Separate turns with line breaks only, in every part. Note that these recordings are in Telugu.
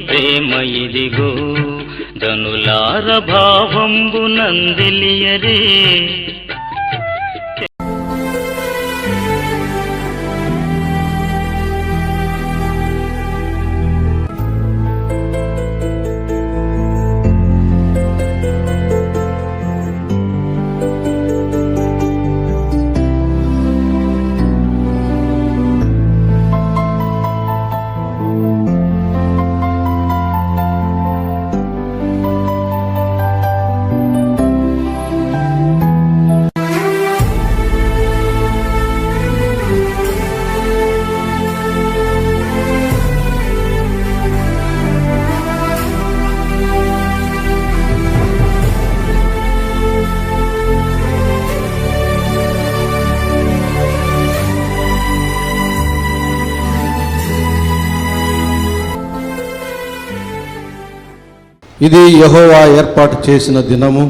ప్రేమ ఇదిగో ధనులార భావంబు నందిలియరే.
ఇది యెహోవా ఏర్పాటు చేసిన దినము,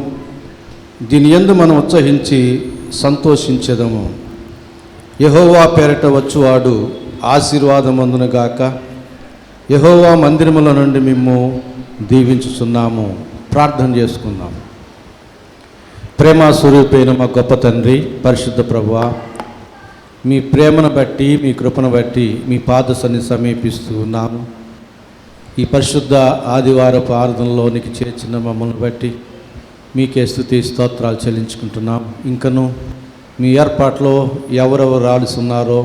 దీని యందు మనం ఉత్సహించి సంతోషించెదము. యెహోవా పేరట వచ్చువాడు ఆశీర్వాదమందునుగాక. యెహోవా మందిరముల నుండి మేము దీవించుచున్నాము. ప్రార్థన చేసుకుందాం. ప్రేమ స్వరూపైన మా గొప్ప తండ్రి, పరిశుద్ధ ప్రభువా, మీ ప్రేమను బట్టి, మీ కృపను బట్టి మీ పాద సన్నిధిని సమీపిస్తూ ఉన్నాము. ఈ పరిశుద్ధ ఆదివారపు ఆరాధనలోనికి చేర్చిన మమ్మల్ని బట్టి మీకే స్తుతి స్తోత్రాలు చెల్లించుకుంటున్నాం. ఇంకను మీ ఏర్పాట్లో ఎవరెవరు రావాల్సి ఉన్నారో,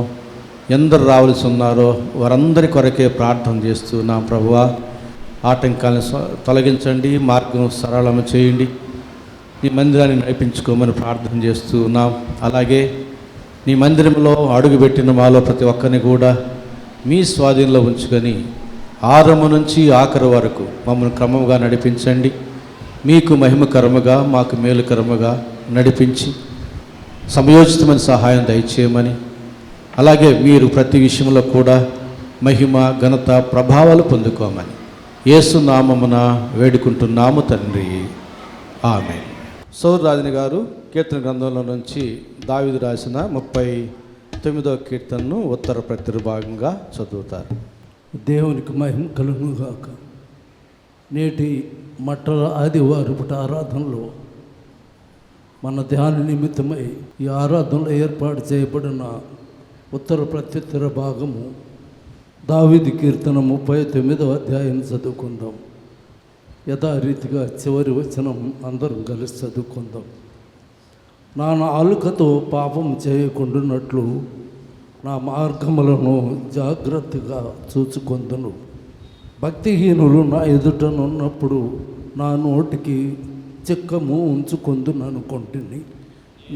ఎందరు రావాల్సి ఉన్నారో వారందరి కొరకే ప్రార్థన చేస్తున్నాం. ప్రభువా, ఆటంకాలను తొలగించండి, మార్గం సరళం చేయండి, నీ మందిరాన్ని నడిపించుకోమని ప్రార్థన చేస్తూ ఉన్నాం. అలాగే నీ మందిరంలో అడుగుపెట్టిన మాలో ప్రతి ఒక్కరిని కూడా మీ స్వాధీనంలో ఉంచుకొని ఆరంభం నుంచి ఆఖరి వరకు మమ్మల్ని క్రమంగా నడిపించండి. మీకు మహిమకరముగా, మాకు మేలుకరముగా నడిపించి సమయోచితమైన సహాయం దయచేయమని, అలాగే మీరు ప్రతి విషయంలో కూడా మహిమ, ఘనత, ప్రభావాలు పొందుకోమని యేసు నామమున వేడుకుంటున్నాము తండ్రి. ఆమేన్. సౌరాజని గారు కీర్తన గ్రంథంలో నుంచి దావీదు రాసిన 39వ కీర్తనను ఉత్తర ప్రతిభాగంగా చదువుతారు.
దేవునికి మహిమ కలుగుగాక. నేటి మట్టల ఆదివారపు ఆరాధనలో మన ధ్యాన నిమిత్తమై ఈ ఆరాధనలో ఏర్పాటు చేయబడిన ఉత్తర ప్రత్యుత్తర భాగము దావీదు కీర్తన 39వ అధ్యాయం చదువుకుందాం. యథారీతిగా చివరి వచనం అందరం కలిసి చదువుకుందాం. నా నాలుకతో పాపం చేయకుండానట్లు నా మార్గములను జాగ్రత్తగా చూచుకొందును. భక్తిహీనులు నా ఎదుటనున్నప్పుడు నా నోటికి చిక్కము ఉంచుకొందును అనుకుంటుని.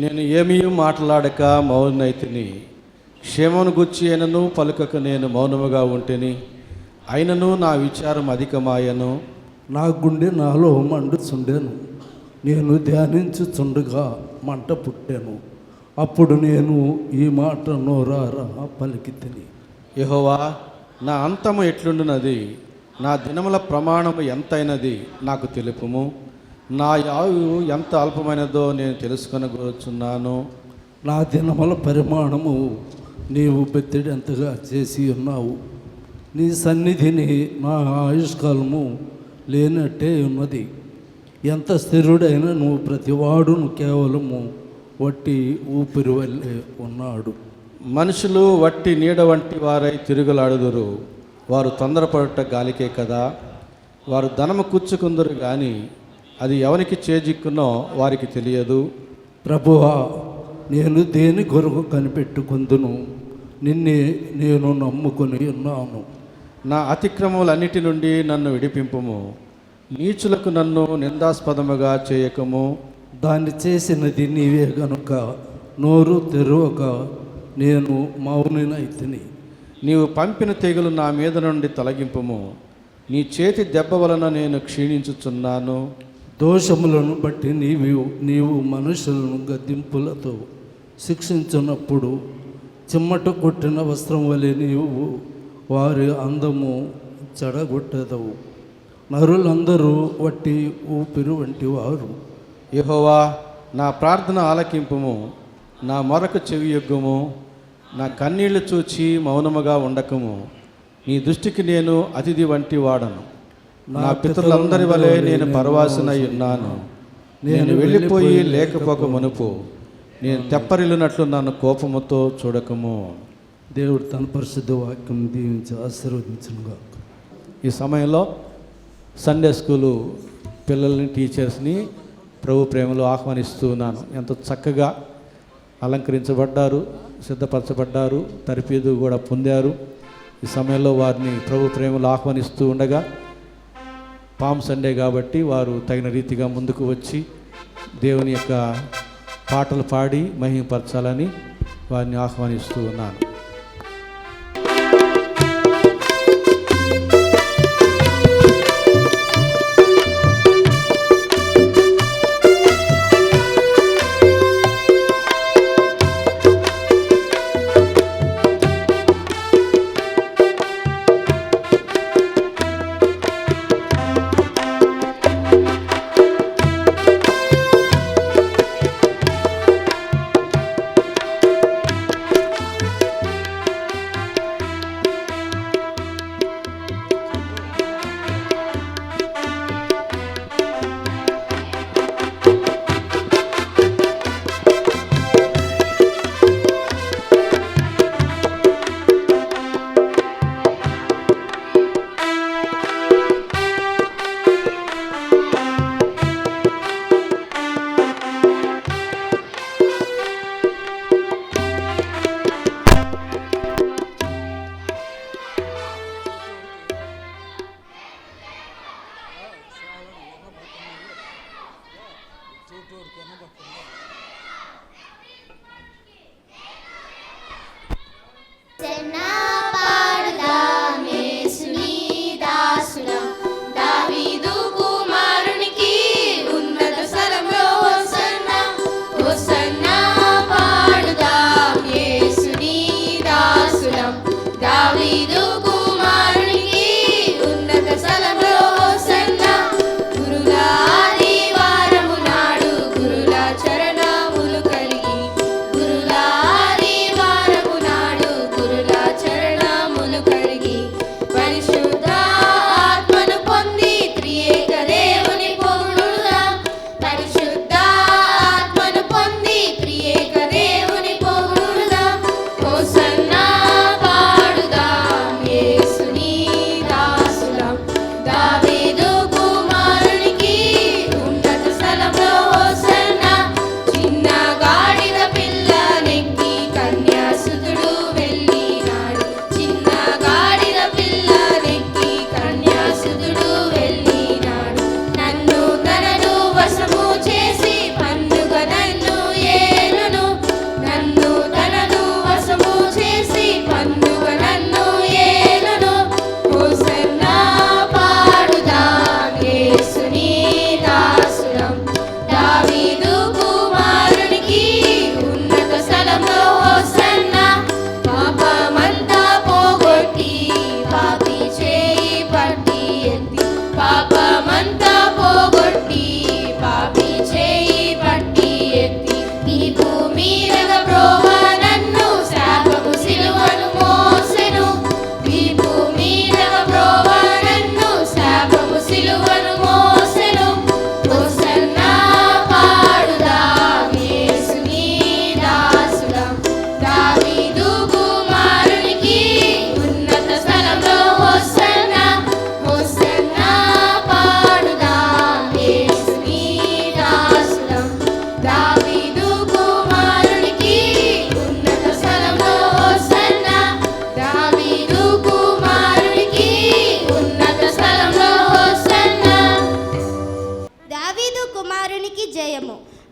నేను ఏమీ మాట్లాడక మౌనైతిని, క్షేమను గుచ్చి అయినను పలుకక నేను మౌనముగా ఉంటిని. అయినను నా విచారం అధికమాయను,
నా గుండె నాలో మండుచుండెను. నేను ధ్యానించుచుండగా మంట పుట్టాను. అప్పుడు నేను ఈ మాట నోరారా పలికితిని.
యెహోవా, నా అంతము ఎట్లుండునది, నా దినముల ప్రమాణము ఎంతైనది నాకు తెలుపుము. నా ఆయువు ఎంత అల్పమైనదో నేను తెలుసుకొనగోరుచున్నాను.
నా దినముల పరిమాణము నీవు బెత్తెడంతగా చేసి ఉన్నావు. నీ సన్నిధిని నా ఆయుష్కాలము లేనట్టే ఉన్నది. ఎంత స్థిరుడైన నువ్వు ప్రతివాడును కేవలము వట్టి ఊపిరి వల్లే ఉన్నాడు.
మనుషులు వట్టి నీడ వంటి వారై తిరుగులాడుదురు. వారు తొందరపడుట గాలికే కదా. వారు ధనము కూర్చుకుందరు కానీ అది ఎవరికి చేజిక్కునో వారికి తెలియదు.
ప్రభువా, నేను దేని కొరకు కనిపెట్టుకుందును, నిన్నే నేను నమ్ముకొని ఉన్నాను.
నా అతిక్రమములన్నిటి నుండి నన్ను విడిపింపుము, నీచులకు నన్ను నిందాస్పదముగా చేయకము.
దాన్ని చేసినది నీవే గనుక నోరు తెరవక నేను మౌనినైతిని.
నీవు పంపిన తెగులు నా మీద నుండి తొలగింపుము, నీ చేతి దెబ్బ వలన నేను క్షీణించుచున్నాను.
దోషములను బట్టి నీవు మనుషులను గద్దింపులతో శిక్షించినప్పుడు చిమ్మట కొట్టిన వస్త్రం వలె నీవు వారి అందము చెడగొట్టెదవు. నరులందరూ వట్టి ఊపిరి వంటి వారు.
యెహోవా, నా ప్రార్థన ఆలకింపుము, నా మొరకు చెవియొగ్గుము. నా కన్నీళ్లు చూచి మౌనముగా ఉండకము. నీ దృష్టికి నేను అతిథి వంటి వాడను. నా పితరులందరి వలె నేను పరవాసినై ఉన్నాను. నేను వెళ్ళిపోయి లేకపోక మునుపు నేను తెప్పరిల్లినట్లు నన్ను కోపముతో చూడకము.
దేవుడు తన పరిశుద్ధ వాక్యం దీవించి ఆశీర్వదించునుగా.
ఈ సమయంలో సండే స్కూలు పిల్లల్ని, టీచర్స్ని ప్రభు ప్రేమలో ఆహ్వానిస్తూ ఉన్నాను. ఎంతో చక్కగా అలంకరించబడ్డారు, సిద్ధపరచబడ్డారు, తరఫీదు కూడా పొందారు. ఈ సమయంలో వారిని ప్రభు ప్రేమలో ఆహ్వానిస్తూ ఉండగా పామ్ సండే కాబట్టి వారు తగిన రీతిగా ముందుకు వచ్చి దేవుని యొక్క పాటలు పాడి మహిమపరచాలని వారిని ఆహ్వానిస్తూ ఉన్నాను.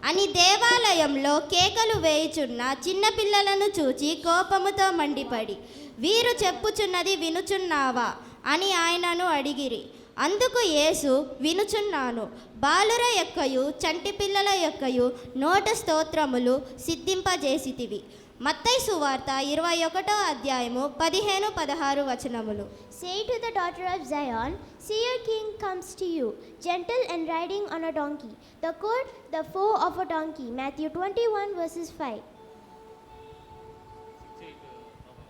అని దేవాలయంలో కేకలు వేయుచున్న చిన్నపిల్లలను చూచి కోపముతో మండిపడి, వీరు చెప్పుచున్నది వినుచున్నావా అని ఆయనను అడిగిరి. అందుకు యేసు, వినుచున్నాను, బాలుర యొక్కయు చంటి పిల్లల యొక్కయు నోట స్తోత్రములు సిద్ధింపజేసితివి. మత్తయి సువార్త 21వ అధ్యాయము 15-16 వచనములు.
Say to the daughter of Zion, see your king comes to you, gentle and riding on a donkey, the colt, the foal of a donkey. Matthew 21 verses 5.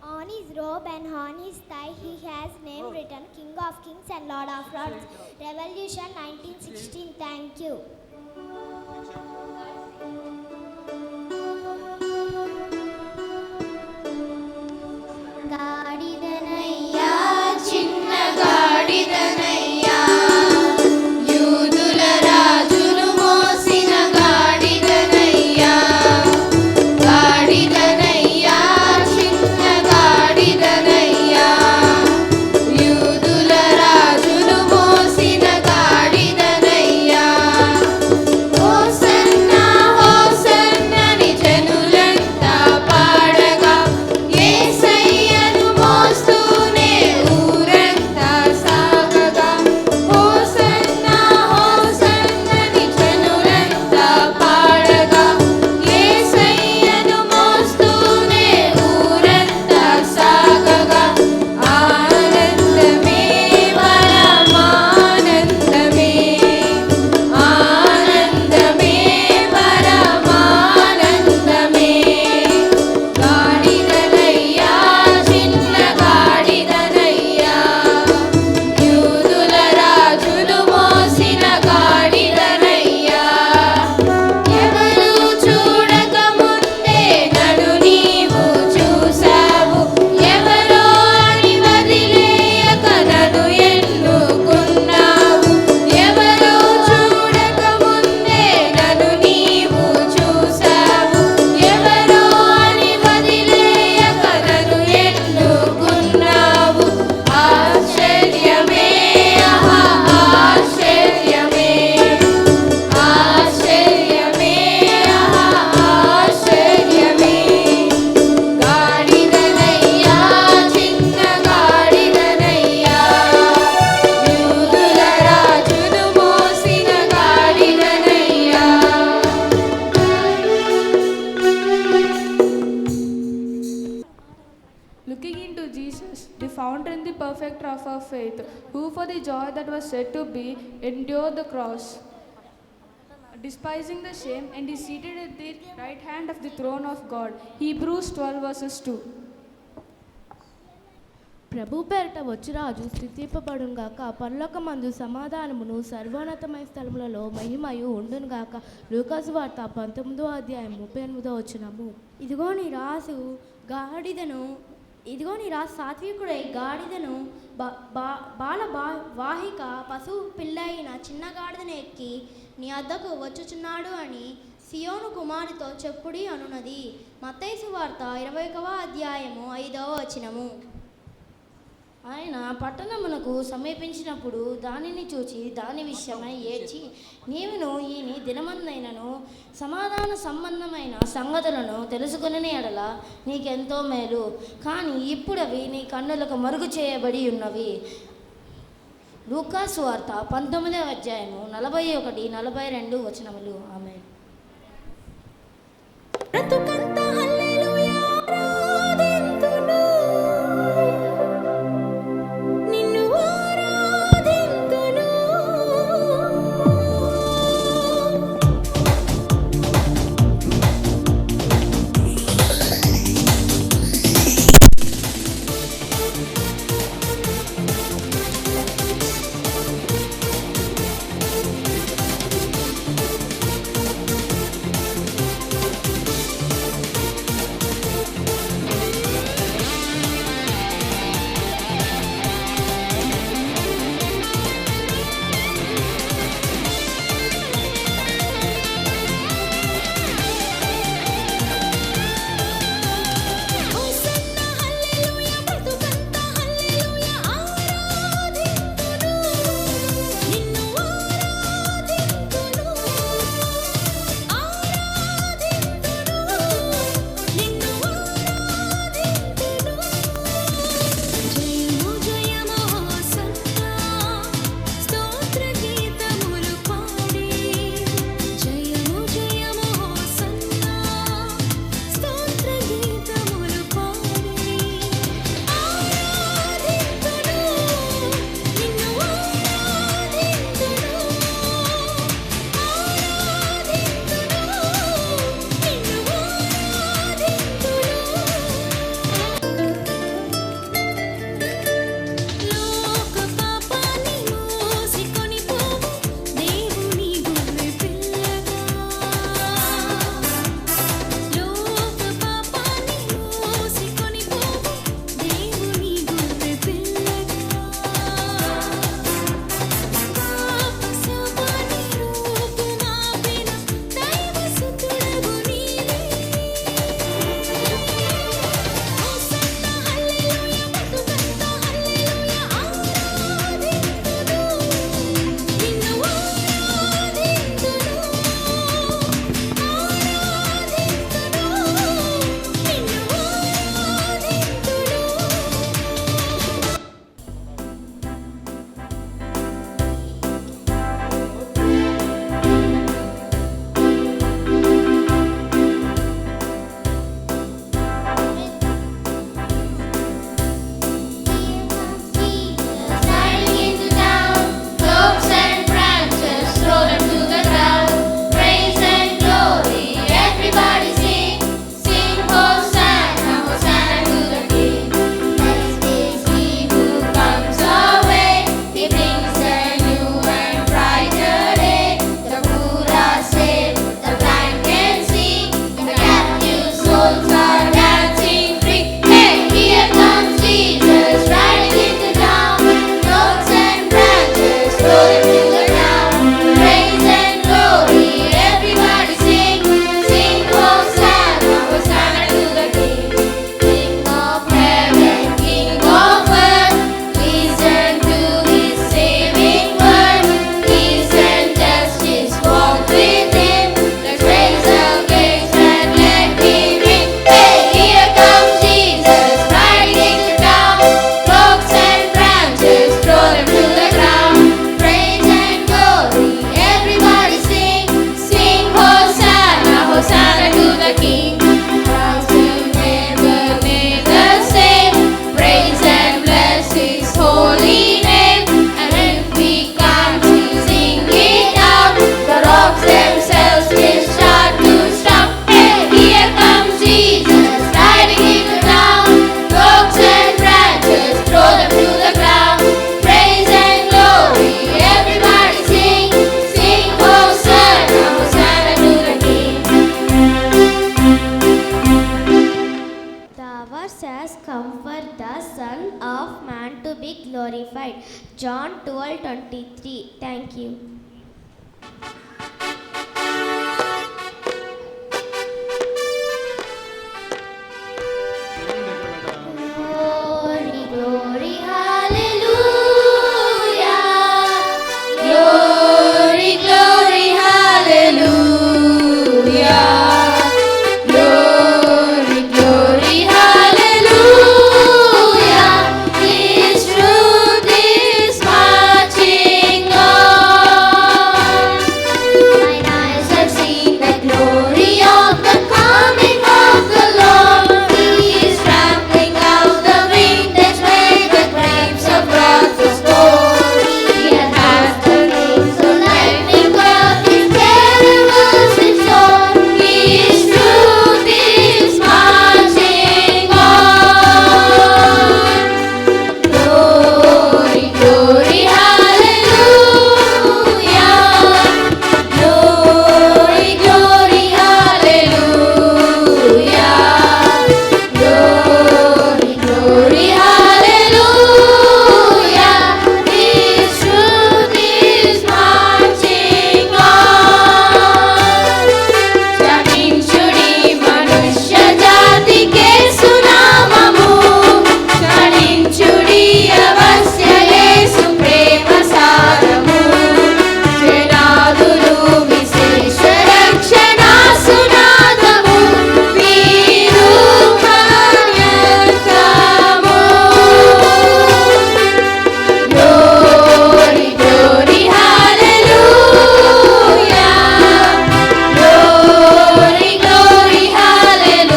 On his robe and on his thigh he has name written King of Kings and Lord of Lords. Revolution 1916. Thank you. గాడిదనయ్యా చిన్న గాడిదనయ్యా యూదుల రాజును మోసిన గాడిదనయ్యా గాడిదనయ్యా చిన్న గాడిదనయ్యా యూదుల రాజును మోసిన గాడిదనయ్యా హోసన్నా హోసన్నని జనులంతా పాడగా యేసయ్యను మోస్తూనే ఊరంతా సాగగా హోసన్నా హోసన్నని జనులంతా పాడగా యేసయ్యను మోస్తూనే ఊరంతా సాగగా ఆనందమే పరమానందమే ఆనందమే పరమానందమే గాడిదనయ్యా చిన్న గాడిదనయ్యా యూదుల రాజును మోసిన గాడిదనయ్యా ఎవరు చూడక ముందే నన్ను నీవు చూసావు ఎవరో అని వదిలేయక నన్ను ఎన్నుకున్నావు ఎవరో చూడక ముందే నన్ను నీవు చూసావు ఎవరో అని వదిలేయక నన్ను ఎన్నుకున్నావు ఆశ్చర్యమే ఆహా ఆశ్చర్యమే ఆశ్చర్యమే ఆహా ఆశ్చర్యమే గాడిదనయ్యా చిన్న గాడిదనయ్యా యూదుల రాజును మోసిన గాడిదనయ్యా
Looking into Jesus, the founder and the perfecter of our faith, who for the joy that was said to be endured the cross, despising the shame, and is seated at the right hand of the throne of God. Hebrews 12 verses 2.
ప్రభు పేరట వచ్చురాజు స్థితింపబడుగాక పరలోకమందు సమాధానమును సర్వోన్నతమైన స్థలములలో మహిమయు ఉండునుగాక. లూకాసు వార్త 19వ అధ్యాయం 38వ వచనము. ఇదిగో నీ రాసు గాడిదను ఇదిగో నీ రాసు సాత్వికుడై గాడిదను వాహిక పశువు పిల్ల అయిన చిన్న గాడిదను ఎక్కి నీ వద్దకు వచ్చుచున్నాడు అని సియోను కుమారుతో చెప్పుడి అనున్నది. మత్తయి సువార్త 21వ అధ్యాయము 5వ వచనము. ఆయన పట్టణమునకు సమీపించినప్పుడు దానిని చూచి దాని విషయమై ఏడ్చి నీవును ఈ దినమందైనను సమాధాన సంబంధమైన సంగతులను తెలుసుకుని ఎడల నీకెంతో మేలు, కానీ ఇప్పుడు అవి నీ కన్నులకు మరుగు చేయబడి ఉన్నవి. లూకాసు వార్త 19వ అధ్యాయము 41, 42 వచనములు. ఆమేన్.
glorified. John 12:23. Thank you. Glory, glory, hallelujah. Glory, glory, hallelujah. Glory, glory, hallelujah. His truth is marching on. Mine eyes have seen the glory of the coming of the Lord. He is trampling out the vintage where the grapes of wrath was born. He has the wings of lightning, but his terribles in store. His truth is marching on. Glory, glory, hallelujah. Glory, glory, hallelujah. Glory, glory, hallelujah. His truth is marching on. క్షమించుడి మనుష్య జాతికే సునామము, క్షమించుడి అవశ్య యేసు ప్రేమ సారము. జనాదులు విశేష రక్షణ సునాదము, వీరు పర్యంతము. Glory, glory, hallelujah. Glory, glory, hallelujah.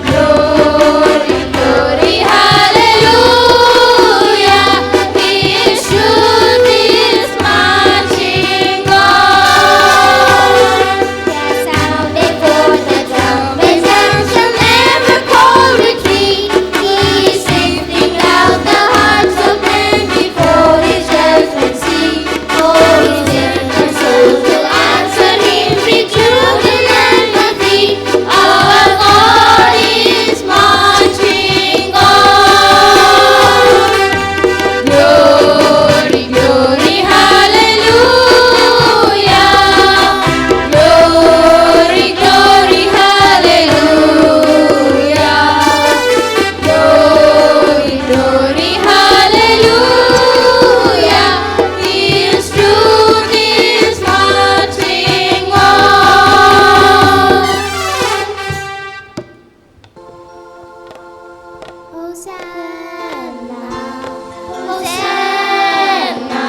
Glory, glory, hallelujah. His truth is marching on. Yes, sounding forth the trumpets and shall never call retreat. He is sifting out the hearts of men before his judgment seat. Oh, his gentle souls to answer him, rejuvenate the feet. Our God is marching on. Glory, glory, hallelujah. Glory, glory, hallelujah. Glory, glory, hallelujah. His truth is marching on. Hosanna, Hosanna,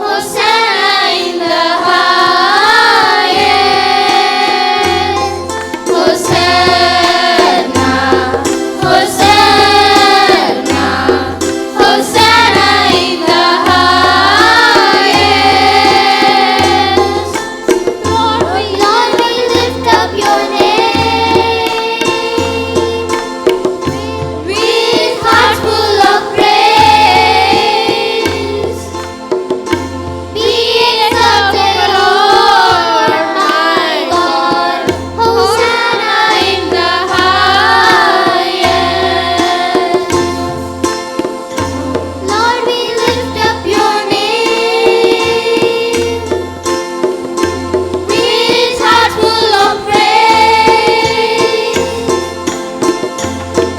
Hosanna in the highest. Hosanna, Hosanna, Hosanna in the highest. Lord, we lift up your name with hearts full of praise. Be exalted, Lord, my God. Hosanna in the highest. Lord, we lift up your name with hearts full of praise.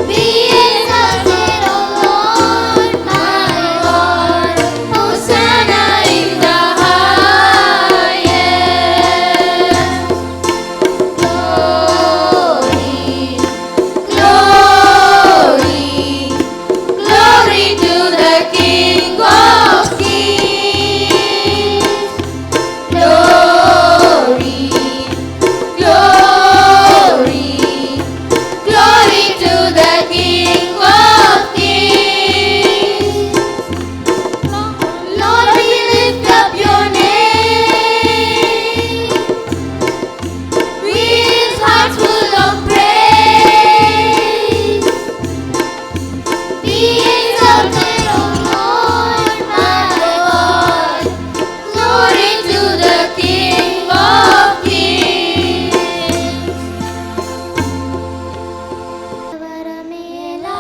Be exalted, O Lord, my God. Hosanna in the highest. Glory, glory, glory to the King of Kings. Glory, glory, glory to the King of Kings. Lord, we lift up your name with hearts full of praise. Be exalted, O Lord, my God. Glory to the King of Kings. వరమేలా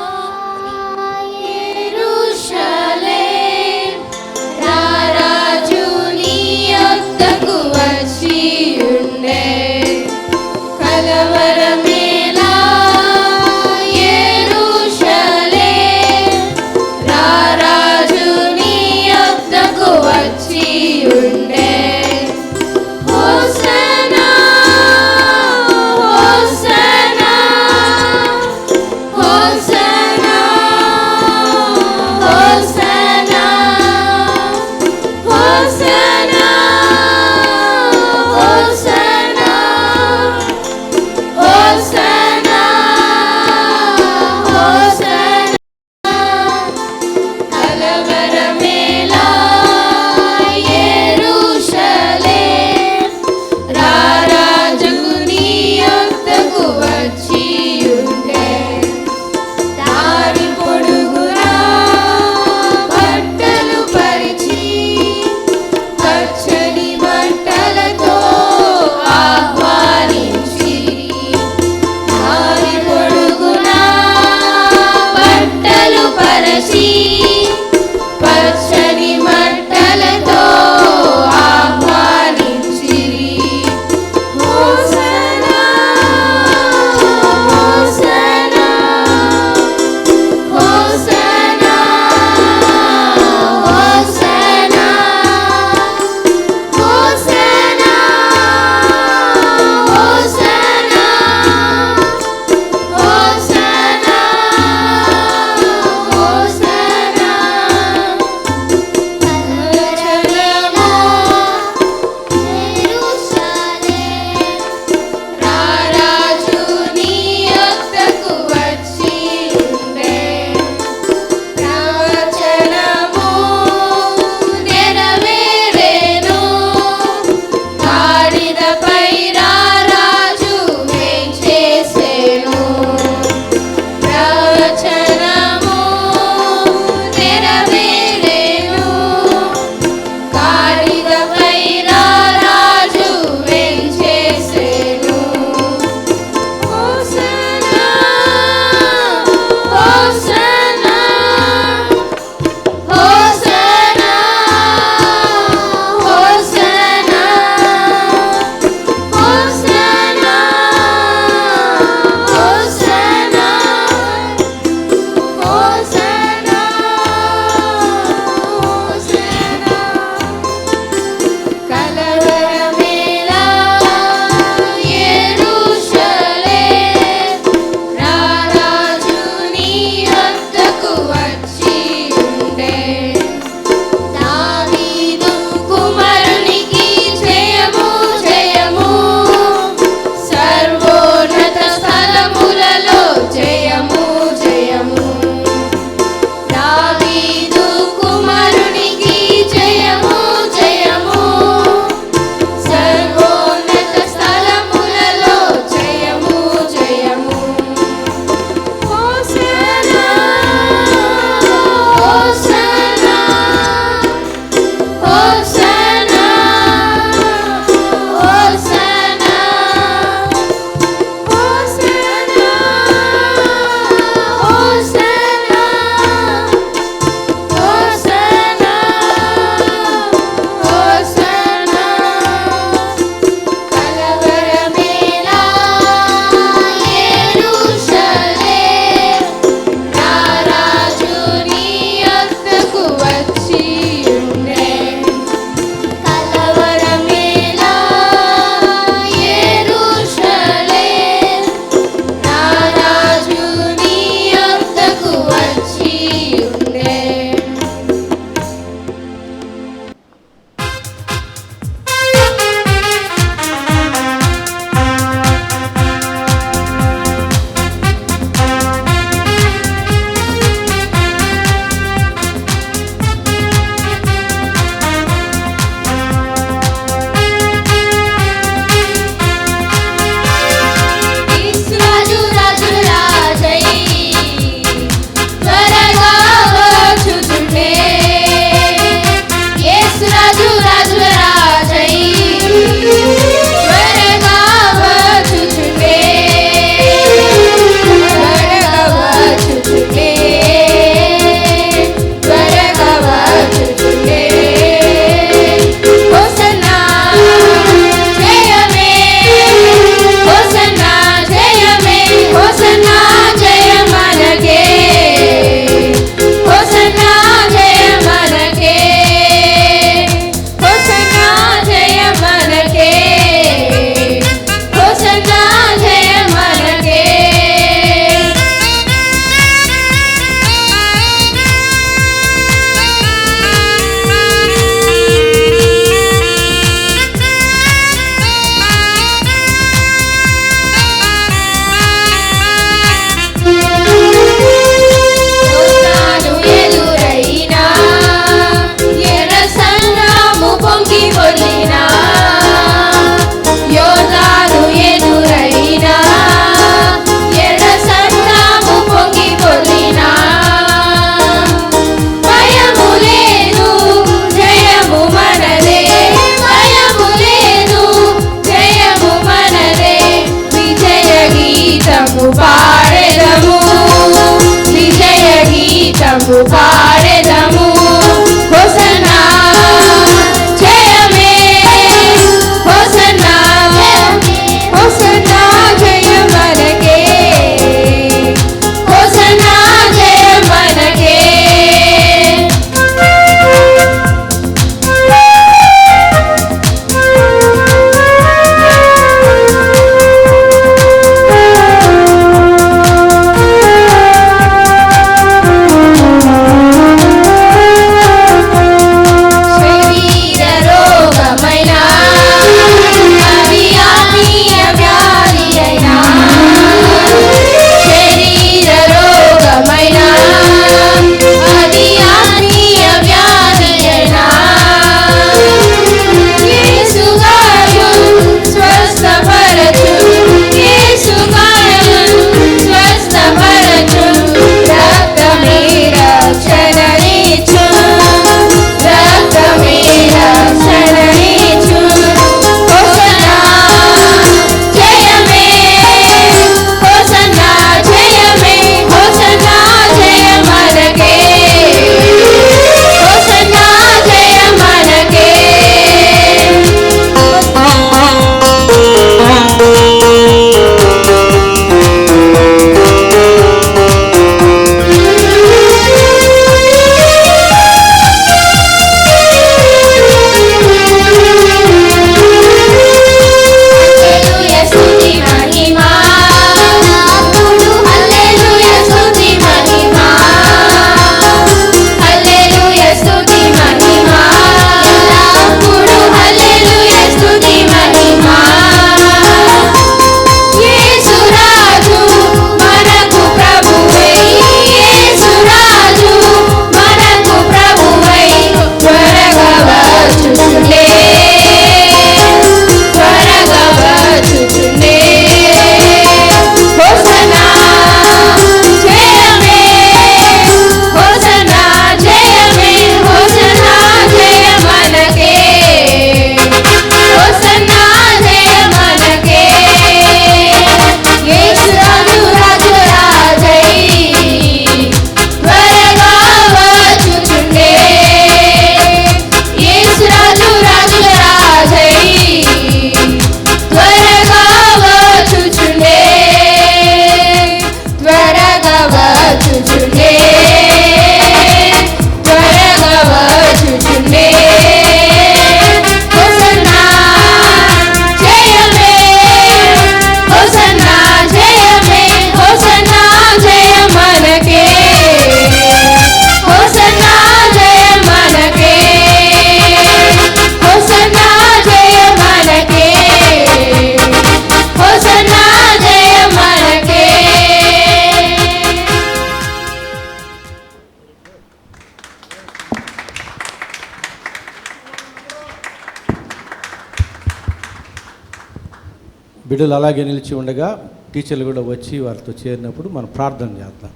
బిడ్డలు అలాగే నిలిచి ఉండగా టీచర్లు కూడా వచ్చి వారితో చేరినప్పుడు మనం ప్రార్థన చేద్దాం.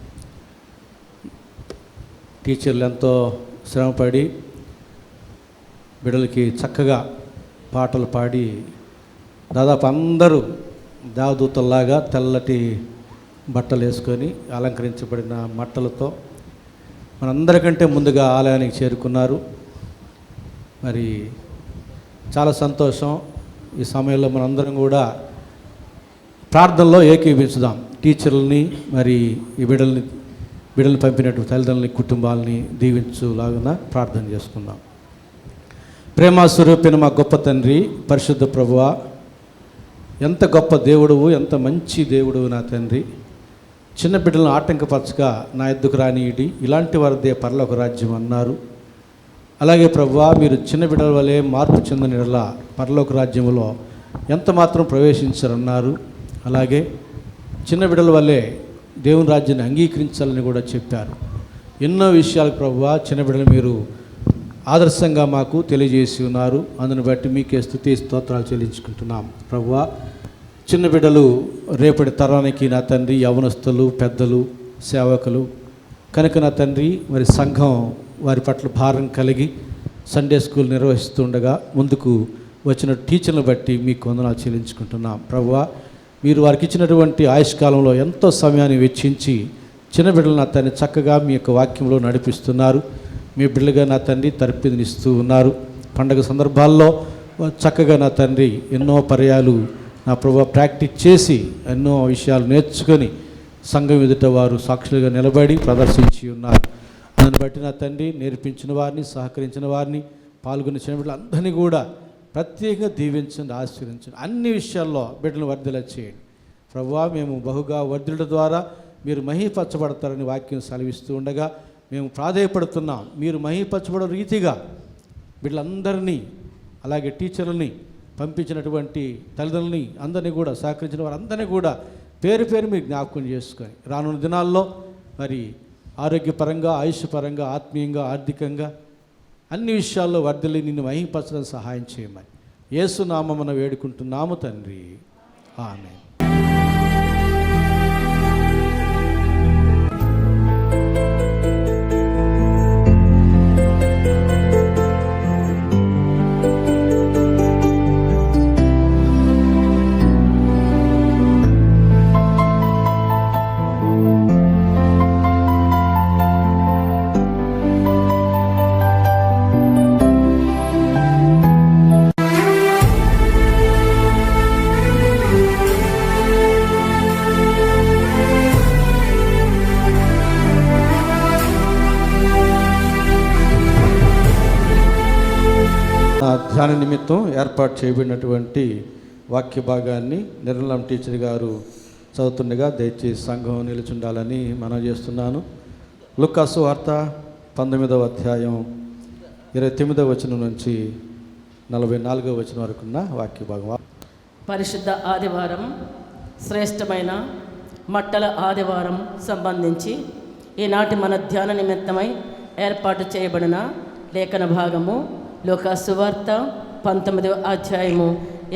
టీచర్లు ఎంతో శ్రమపడి బిడ్డలకి చక్కగా పాటలు పాడి దాదాపు అందరూ దేవదూతల్లాగా తెల్లటి బట్టలు వేసుకొని అలంకరించబడిన మట్టలతో మనందరికంటే ముందుగా ఆలయానికి చేరుకున్నారు. మరి చాలా సంతోషం. ఈ సమయంలో మనందరం కూడా ప్రార్థనలో ఏకీభించుదాం. టీచర్లని మరి ఈ బిడ్డల్ని పంపినట్టు తల్లిదండ్రులని కుటుంబాలని దీవించులాగున ప్రార్థన చేసుకుందాం. ప్రేమ స్వరూపిన మా గొప్ప తండ్రి, పరిశుద్ధ ప్రభువా, ఎంత గొప్ప దేవుడువు, ఎంత మంచి దేవుడువు నా తండ్రి. చిన్న బిడ్డలను ఆటంకపరచగా నా ఎద్దుకు రానియుడి, ఇలాంటి వారిదే పరలోక రాజ్యం అన్నారు. అలాగే ప్రభువా, మీరు చిన్న బిడ్డల వలె మార్పు చెందినలా పరలోక రాజ్యంలో ఎంత మాత్రం ప్రవేశించారన్నారు. అలాగే చిన్న బిడ్డల వల్లే దేవుని రాజ్యాన్ని అంగీకరించాలని కూడా చెప్పారు. ఎన్నో విషయాలు ప్రభువా చిన్న బిడ్డలు మీరు ఆదర్శంగా మాకు తెలియజేసి ఉన్నారు. అందుని బట్టి మీకే స్తుతి స్తోత్రాలు చెల్లించుకుంటున్నాం. ప్రభువా, చిన్న బిడ్డలు రేపటి తరానికి నా తండ్రి యవనస్తులు, పెద్దలు, సేవకులు కనుక నా తండ్రి మరి సంఘం వారి పట్ల భారం కలిగి సండే స్కూల్ నిర్వహిస్తుండగా ముందుకు వచ్చిన టీచర్లను బట్టి మీకు వందనాలు చెల్లించుకుంటున్నాం. ప్రభువా, మీరు వారికి ఇచ్చినటువంటి ఆయుష్కాలంలో ఎంతో సమయాన్ని వెచ్చించి చిన్న బిడ్డలు నా తండ్రి చక్కగా మీ యొక్క వాక్యంలో నడిపిస్తున్నారు. మీ బిడ్డలుగా నా తండ్రి తర్పిదనిస్తూ ఉన్నారు. పండగ సందర్భాల్లో చక్కగా నా తండ్రి ఎన్నో పర్యాలు నా ప్రభు ప్రాక్టీస్ చేసి ఎన్నో విషయాలు నేర్చుకొని సంఘం ఎదుట వారు సాక్షులుగా నిలబడి ప్రదర్శించి ఉన్నారు. దాన్ని బట్టి నా తండ్రి నేర్పించిన వారిని, సహకరించిన వారిని, పాల్గొన్న చిన్న బిడ్డలందరినీ కూడా ప్రత్యేకంగా దీవించండి, ఆశీర్వదించండి. అన్ని విషయాల్లో బిడ్డలను వర్ధిల్ల చేయండి. ప్రభువా, మేము బహుగా వర్ధిల్ల ద్వారా మీరు మహిమపరచబడతారని వాక్యం సెలవిస్తూ ఉండగా మేము ప్రాధేయపడుతున్నాం. మీరు మహిమపరచబడే రీతిగా వీళ్ళందరినీ, అలాగే టీచర్లని, పంపించినటువంటి తల్లిదండ్రులని అందరినీ కూడా, సహకరించిన వారందరినీ కూడా పేరు పేరు మీరు జ్ఞాపకం చేసుకొని రానున్న దినాల్లో మరి ఆరోగ్యపరంగా, ఆయుష్పరంగా, ఆత్మీయంగా, ఆర్థికంగా అన్ని విషయాల్లో వర్ధిల్లి నిన్ను మహిమపరచడం సహాయం చేయమని యేసు నామమున వేడుకుంటున్నాము తండ్రి. ఆమేన్. ధ్యాన నిమిత్తం ఏర్పాటు చేయబడినటువంటి వాక్య భాగాన్ని నిర్మలం టీచర్ గారు చదువుతుండగా దయచేసి సంఘం నిలుచుండాలని మనం చేస్తున్నాను. లూకాసు వార్త 19వ అధ్యాయం 29వ వచనం నుంచి 44వ వచనం వరకున్న వాక్య భాగం.
పరిశుద్ధ ఆదివారం, శ్రేష్టమైన మట్టల ఆదివారం సంబంధించి ఈనాటి మన ధ్యాన నిమిత్తమై ఏర్పాటు చేయబడిన లేఖన భాగము లూకాసు వార్త 19వ అధ్యాయము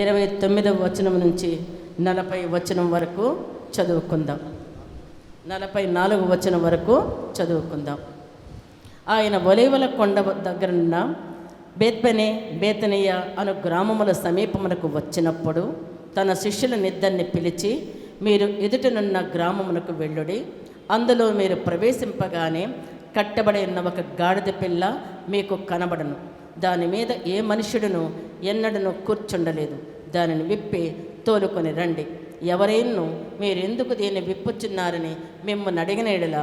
29వ వచనం నుంచి 40వ వచనం వరకు చదువుకుందాం. 44వ వచనం వరకు చదువుకుందాం. ఆయన ఒలీవల కొండ దగ్గరున్న బేతనియ అను గ్రామముల సమీపమునకు వచ్చినప్పుడు తన శిష్యులనిద్దరిని పిలిచి, మీరు ఎదుటనున్న గ్రామమునకు వెళ్ళుడి. అందులో మీరు ప్రవేశింపగానే కట్టబడి ఉన్న ఒక గాడిద పిల్ల మీకు కనబడను. దాని మీద ఏ మనుష్యుడును ఎన్నడను కూర్చుండలేదు. దానిని విప్పి తోలుకొని రండి. ఎవరైనా మీరెందుకు దీన్ని విప్పుచున్నారని మిమ్మల్ని అడిగిన యెడల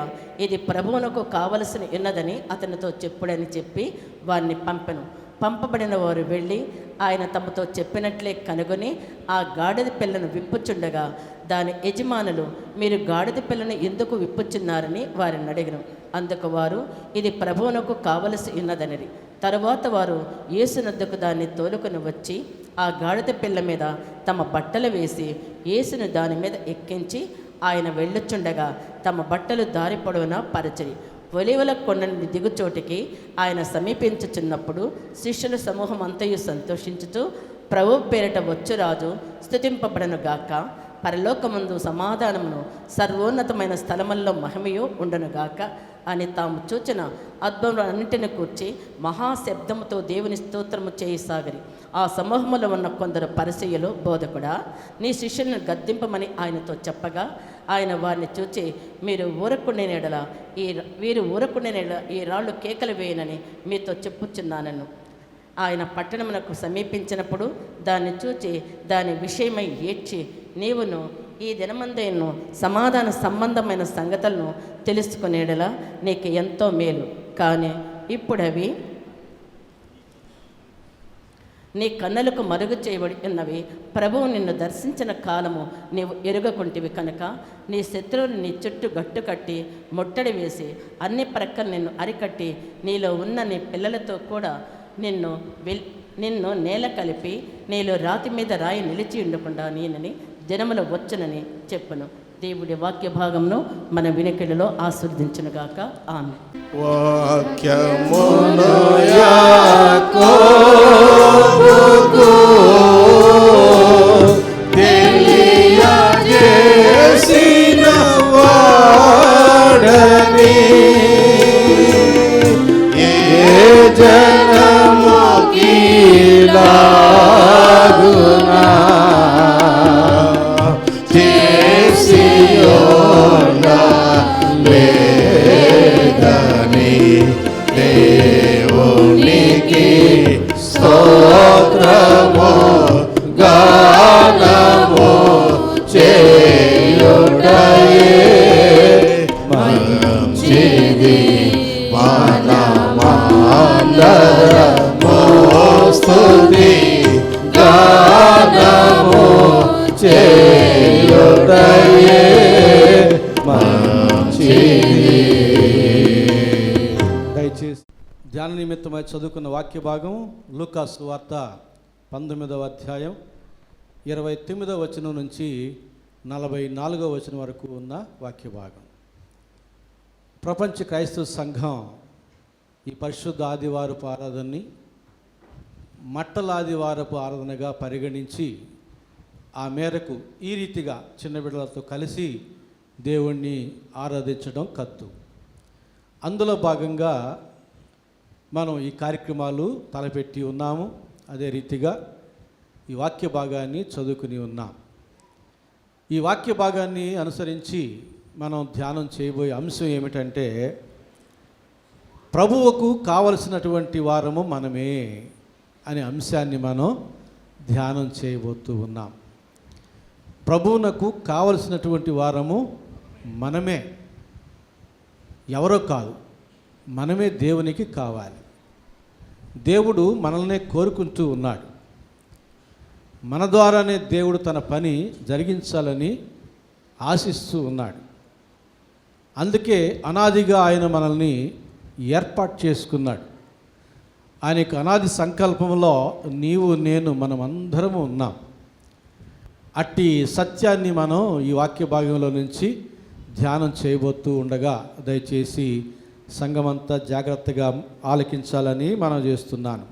ఇది ప్రభువునకు కావలసిన ఉన్నదని అతనితో చెప్పుడని చెప్పి వారిని పంపెను. పంపబడిన వారు వెళ్ళి ఆయన తమతో చెప్పినట్లే కనుగొని ఆ గాడిద పిల్లను విప్పుచుండగా దాని యజమానులు, మీరు గాడిద పిల్లను ఎందుకు విప్పుచున్నారని వారిని అడిగిన. అందుకు వారు, ఇది ప్రభువునకు కావలసి ఉన్నదనిరి. తరువాత వారు యేసునొద్దకు దాన్ని తోలుకొని వచ్చి ఆ గాడిద పిల్ల మీద తమ బట్టలు వేసి యేసును దాని మీద ఎక్కించి ఆయన వెళ్ళుచుండగా తమ బట్టలు దారి పొడవునా పరిచిరి. ఒలీవల కొండని దిగుచోటికి ఆయన సమీపించుచున్నప్పుడు శిష్యుల సమూహం అంతయు సంతోషించుతూ ప్రభు పేరిట వచ్చు రాజు స్తుతింపబడను గాక. పరలోకమందు సమాధానమును, సర్వోన్నతమైన స్థలముల్లో మహిమయు ఉండునుగాక అని తాము చూచిన అద్భుతాలన్నింటిని కూర్చి మహాశబ్దముతో దేవుని స్తోత్రము చేయసాగరి. ఆ సమూహములో ఉన్న కొందరు పరిసయ్యులు, బోధకుడా, నీ శిష్యులను గద్దింపమని ఆయనతో చెప్పగా, ఆయన వారిని చూచి, వీరు ఊరకుండేనేడ ఈ రాళ్ళు కేకలు వేయనని మీతో చెప్పుచున్నానను. ఆయన పట్టణమునకు సమీపించినప్పుడు దాన్ని చూచి దాని విషయమై ఏడ్చి, నీవును ఈ దినమందేను సమాధాన సంబంధమైన సంగతులను తెలుసుకునేడలా నీకు ఎంతో మేలు. కానీ ఇప్పుడవి నీ కన్నులకు మరుగు చేయబడి ఉన్నవి. ప్రభువు నిన్ను దర్శించిన కాలము నీవు ఎరుగకుంటివి కనుక నీ శత్రువుని నీ చుట్టూ గట్టుకట్టి ముట్టడి వేసి అన్ని ప్రక్కలు నిన్ను అరికట్టి నీలో ఉన్న నీ పిల్లలతో కూడా నిన్ను నేల కలిపి నీలో రాతి మీద రాయి నిలిచి ఉండకుండా నేనని జనములు వచ్చునని చెప్పును. దేవుడి వాక్య భాగంను మన వినికిడిలో ఆస్వాదించునుగాక. ఆమె.
వాక్యమును యాకోబుకు తెలియజేసిన వాడని ఏ జనముకి లాగునా లేదని దేవునికి స్తోత్రము గానము చేయుటయే మంచిది. మనమందరము స్తుతి గానము చేయుటయే మంచిది.
దయచేసి ధ్యాన నిమిత్తమై చదువుకున్న వాక్య భాగం లూకా సువార్త 19వ అధ్యాయం 29వ వచనం నుంచి 44వ వచనం వరకు ఉన్న వాక్య భాగం. ప్రపంచ క్రైస్తవ సంఘం ఈ పరిశుద్ధ ఆదివారపు ఆరాధనని మట్టల ఆదివారపు ఆరాధనగా పరిగణించి ఆ మేరకు ఈ రీతిగా చిన్న బిడ్డలతో కలిసి దేవుణ్ణి ఆరాధించడం కత్తు. అందులో భాగంగా మనం ఈ కార్యక్రమాలు తలపెట్టి ఉన్నాము. అదే రీతిగా ఈ వాక్య భాగాన్ని చదువుకుని ఉన్నాం. ఈ వాక్య భాగాన్ని అనుసరించి మనం ధ్యానం చేయబోయే అంశం ఏమిటంటే, ప్రభువుకు కావలసినటువంటి వారము మనమే అనే అంశాన్ని మనం ధ్యానం చేయబోతూ ఉన్నాం. ప్రభువునకు కావలసినటువంటి వారము మనమే, ఎవరో కాదు, మనమే దేవునికి కావాలి. దేవుడు మనల్నే కోరుకుంటూ ఉన్నాడు. మన ద్వారానే దేవుడు తన పని జరిగించాలని ఆశిస్తూ ఉన్నాడు. అందుకే అనాదిగా ఆయన మనల్ని ఏర్పాటు చేసుకున్నాడు. ఆయనకు అనాది సంకల్పంలో నీవు నేను మనమందరము ఉన్నాం. అట్టి సత్యాన్ని మనం ఈ వాక్య భాగంలో నుంచి ధ్యానం చేయబోతూ ఉండగా దయచేసి సంఘమంతా జాగ్రత్తగా ఆలకించాలని మనం చేస్తున్నాను.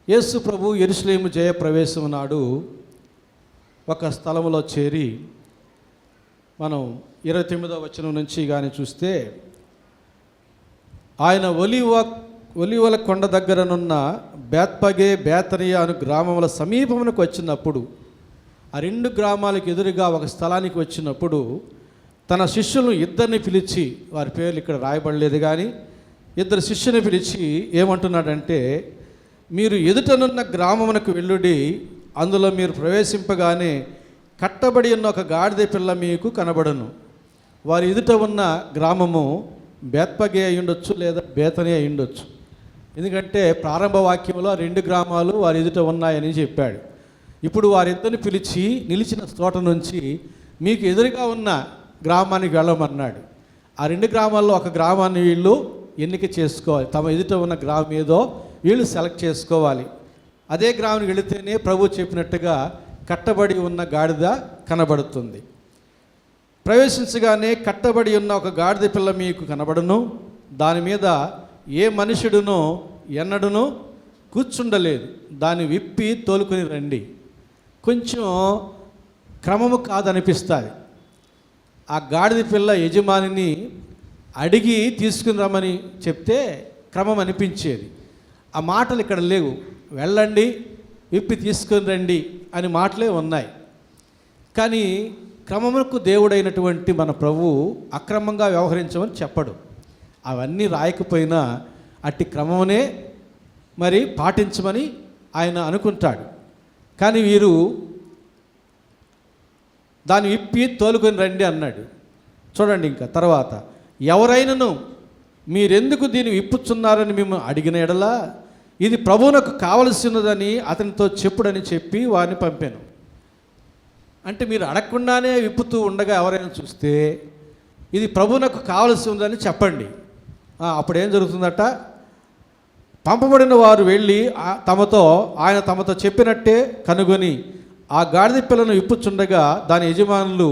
యేసు ప్రభు యెరూషలేము జయప్రవేశం నాడు ఒక స్థలంలో చేరి మనం 29వ వచనం నుంచి కానీ చూస్తే, ఆయన ఒలీవల కొండ దగ్గరనున్న బేత్పగే బేతనియా అను గ్రామముల సమీపమునకు వచ్చినప్పుడు, ఆ 2 గ్రామాలకు ఎదురుగా ఒక స్థలానికి వచ్చినప్పుడు తన శిష్యులను ఇద్దరిని పిలిచి, వారి పేర్లు ఇక్కడ రాయబడలేదు కానీ 2 శిష్యుని పిలిచి ఏమంటున్నాడంటే, మీరు ఎదుటనున్న గ్రామమునకు వెళ్ళుడి, అందులో మీరు ప్రవేశింపగానే కట్టబడి ఉన్న ఒక గాడిద పిల్ల మీకు కనబడను. వారి ఎదుట ఉన్న గ్రామము బేత్పగే అయి ఉండొచ్చు లేదా బేతని అయి ఉండొచ్చు. ఎందుకంటే ప్రారంభ వాక్యంలో 2 గ్రామాలు వారి ఎదుట ఉన్నాయని చెప్పాడు. ఇప్పుడు వారిద్దరిని పిలిచి నిలిచిన చోట నుంచి మీకు ఎదురుగా ఉన్న గ్రామానికి వెళ్ళమన్నాడు. ఆ 2 గ్రామాల్లో ఒక గ్రామాన్ని వీళ్ళు ఎన్నిక చేసుకోవాలి. తమ ఎదుట ఉన్న గ్రామం ఏదో వీళ్ళు సెలెక్ట్ చేసుకోవాలి. అదే గ్రామానికి వెళితేనే ప్రభు చెప్పినట్టుగా కట్టబడి ఉన్న గాడిద కనబడుతుంది. ప్రవేశించగానే కట్టబడి ఉన్న ఒక గాడిద పిల్ల మీకు కనబడును, దాని మీద ఏ మనుషుడునో ఎన్నడును కూర్చుండలేదు, దాన్ని విప్పి తోలుకొని రండి. కొంచెం క్రమము కాదనిపిస్తుంది. ఆ గాడిద పిల్ల యజమానిని అడిగి తీసుకుని రమ్మని చెప్తే క్రమం అనిపించేది. ఆ మాటలు ఇక్కడ లేవు. వెళ్ళండి, విప్పి తీసుకొని రండి అని మాటలే ఉన్నాయి. కానీ క్రమములకు దేవుడైనటువంటి మన ప్రభువు అక్రమంగా వ్యవహరించమని చెప్పడు. అవన్నీ రాయకపోయినా అట్టి క్రమమునే మరి పాటించమని ఆయన అనుకుంటాడు. కానీ వీరు దాన్ని విప్పి తోలుకొని రండి అన్నాడు. చూడండి ఇంకా తర్వాత, ఎవరైనాను మీరెందుకు దీన్ని విప్పుచున్నారని మేము అడిగిన ఎడలా ఇది ప్రభువునకు కావలసినదని అతనితో చెప్పుడని చెప్పి వారిని పంపాను. అంటే మీరు అడగకుండానే విప్పుతూ ఉండగా ఎవరైనా చూస్తే ఇది ప్రభువునకు కావలసి ఉందని చెప్పండి. అప్పుడు ఏం జరుగుతుందట? పంపబడిన వారు వెళ్ళి ఆయన తమతో చెప్పినట్టే కనుగొని ఆ గాడిద పిల్లను విప్పుచుండగా దాని యజమానులు,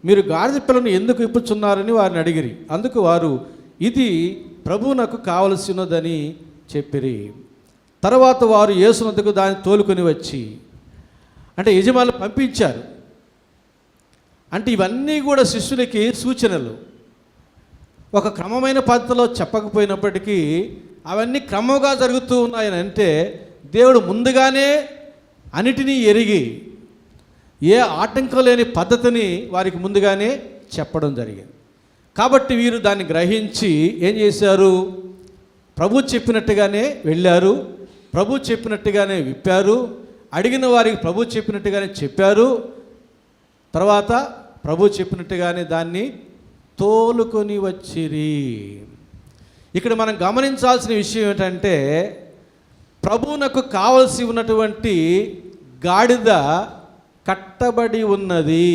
మీరు గాడిద పిల్లను ఎందుకు విప్పుచున్నారని వారిని అడిగిరి. అందుకు వారు, ఇది ప్రభువునకు కావలసినదని చెప్పిరి. తర్వాత వారు యేసునొద్దకు దాన్ని తోలుకొని వచ్చి, అంటే యజమానులు పంపించారు. అంటే ఇవన్నీ కూడా శిష్యులకి సూచనలు. ఒక క్రమమైన పద్ధతిలో చెప్పకపోయినప్పటికీ అవన్నీ క్రమంగా జరుగుతూ ఉన్నాయని అంటే దేవుడు ముందుగానే అన్నిటినీ ఎరిగి ఏ ఆటంకం లేని పద్ధతిని వారికి ముందుగానే చెప్పడం జరిగింది. కాబట్టి వీరు దాన్ని గ్రహించి ఏం చేశారు? ప్రభు చెప్పినట్టుగానే వెళ్ళారు, ప్రభు చెప్పినట్టుగానే విప్పారు, అడిగిన వారికి ప్రభు చెప్పినట్టుగానే చెప్పారు. తర్వాత ప్రభు చెప్పినట్టుగానే దాన్ని తోలుకొని వచ్చిరి. ఇక్కడ మనం గమనించాల్సిన విషయం ఏంటంటే, ప్రభువునకు కావలసి ఉన్నటువంటి గాడిద కట్టబడి ఉన్నది.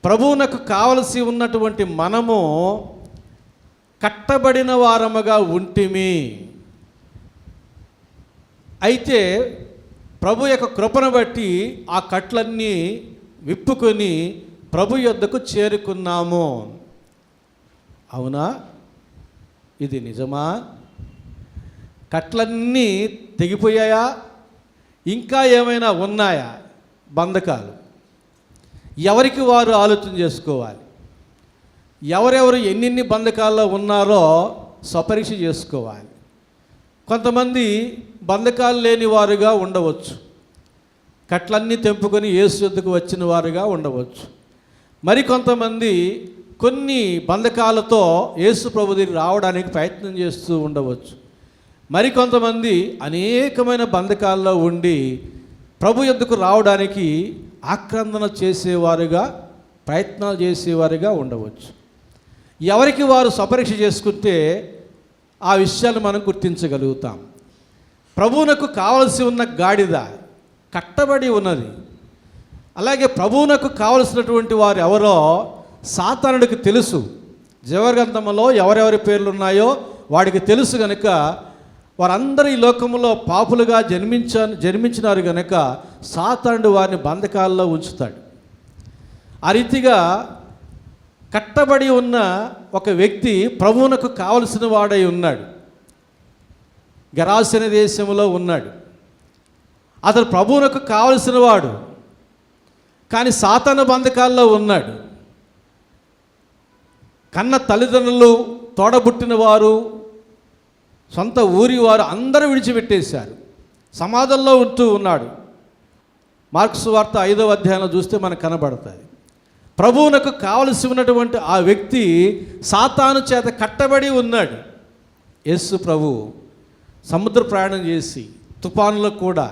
ప్రభువునకు కావలసి ఉన్నటువంటి మనము కట్టబడిన వారముగా ఉంటిమి. అయితే ప్రభు యొక్క కృపను బట్టి ఆ కట్లన్నీ విప్పుకొని ప్రభు యొద్దకు చేరుకున్నాము. అవునా? ఇది నిజమా? కట్లన్నీ తెగిపోయాయా? ఇంకా ఏమైనా ఉన్నాయా బంధకాలు? ఎవరికి వారు ఆలోచన చేసుకోవాలి. ఎవరెవరు ఎన్నెన్ని బంధకాల్లో ఉన్నారో స్వపరీక్ష చేసుకోవాలి. కొంతమంది బంధకాలు లేని వారుగా ఉండవచ్చు, కట్లన్నీ తెంపుకొని యేసు యొద్దకు వచ్చిన వారుగా ఉండవచ్చు. మరికొంతమంది కొన్ని బంధకాలతో యేసు ప్రభు దగ్గరికి రావడానికి ప్రయత్నం చేస్తూ ఉండవచ్చు. మరికొంతమంది అనేకమైన బంధకాల్లో ఉండి ప్రభు యొద్దకు రావడానికి ఆక్రందన చేసేవారుగా, ప్రయత్నాలు చేసేవారుగా ఉండవచ్చు. ఎవరికి వారు స్వపరీక్ష చేసుకుంటే ఆ విషయాలు మనం గుర్తించగలుగుతాం. ప్రభువునకు కావలసి ఉన్న గాడిద కట్టబడి ఉన్నది. అలాగే ప్రభువునకు కావలసినటువంటి వారు ఎవరో సాతానుడికి తెలుసు. జీవగ్రంథంలో ఎవరెవరి పేర్లు ఉన్నాయో వాడికి తెలుసు గనుక వారందరూ ఈ లోకంలో పాపులుగా జన్మించినారు గనుక సాతానుడు వారిని బంధకాల్లో ఉంచుతాడు. ఆ రీతిగా కట్టబడి ఉన్న ఒక వ్యక్తి ప్రభువునకు కావలసిన వాడై ఉన్నాడు. గెరాసిన దేశంలో ఉన్నాడు. అతను ప్రభువునకు కావలసిన వాడు, కానీ సాతాను బంధకాల్లో ఉన్నాడు. కన్న తల్లిదండ్రులు, తోడబుట్టిన వారు, సొంత ఊరి వారు అందరూ విడిచిపెట్టేశారు. సమాధంలో ఉంటూ ఉన్నాడు. మార్క్సు వార్త 5వ అధ్యాయంలో చూస్తే మనకు కనబడుతుంది. ప్రభువునకు కావలసి ఉన్నటువంటి ఆ వ్యక్తి సాతాను చేత కట్టబడి ఉన్నాడు. యేసు ప్రభు సముద్ర ప్రయాణం చేసి, తుఫానులో కూడా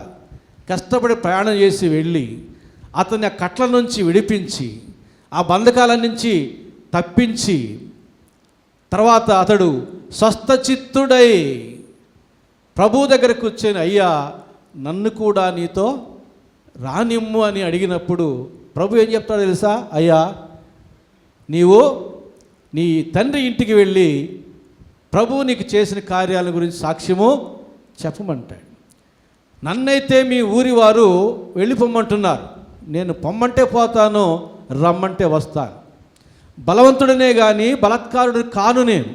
కష్టపడి ప్రయాణం చేసి వెళ్ళి అతన్ని ఆ కట్ల నుంచి విడిపించి, ఆ బంధకాల నుంచి తప్పించి, తర్వాత అతడు స్వస్థచిత్తుడై ప్రభు దగ్గర కూర్చొని, అయ్యా నన్ను కూడా నీతో రానిమ్ము అని అడిగినప్పుడు ప్రభు ఏం చెప్తాడో తెలుసా? అయ్యా నీవు నీ తండ్రి ఇంటికి వెళ్ళి ప్రభువు నీకు చేసిన కార్యాల గురించి సాక్ష్యము చెప్పమంటాడు. నన్నైతే మీ ఊరి వారు వెళ్ళిపోమ్మంటున్నారు. నేను పొమ్మంటే పోతాను, రమ్మంటే వస్తాను. బలవంతుడనే కానీ బలత్కారుడు కాను నేను.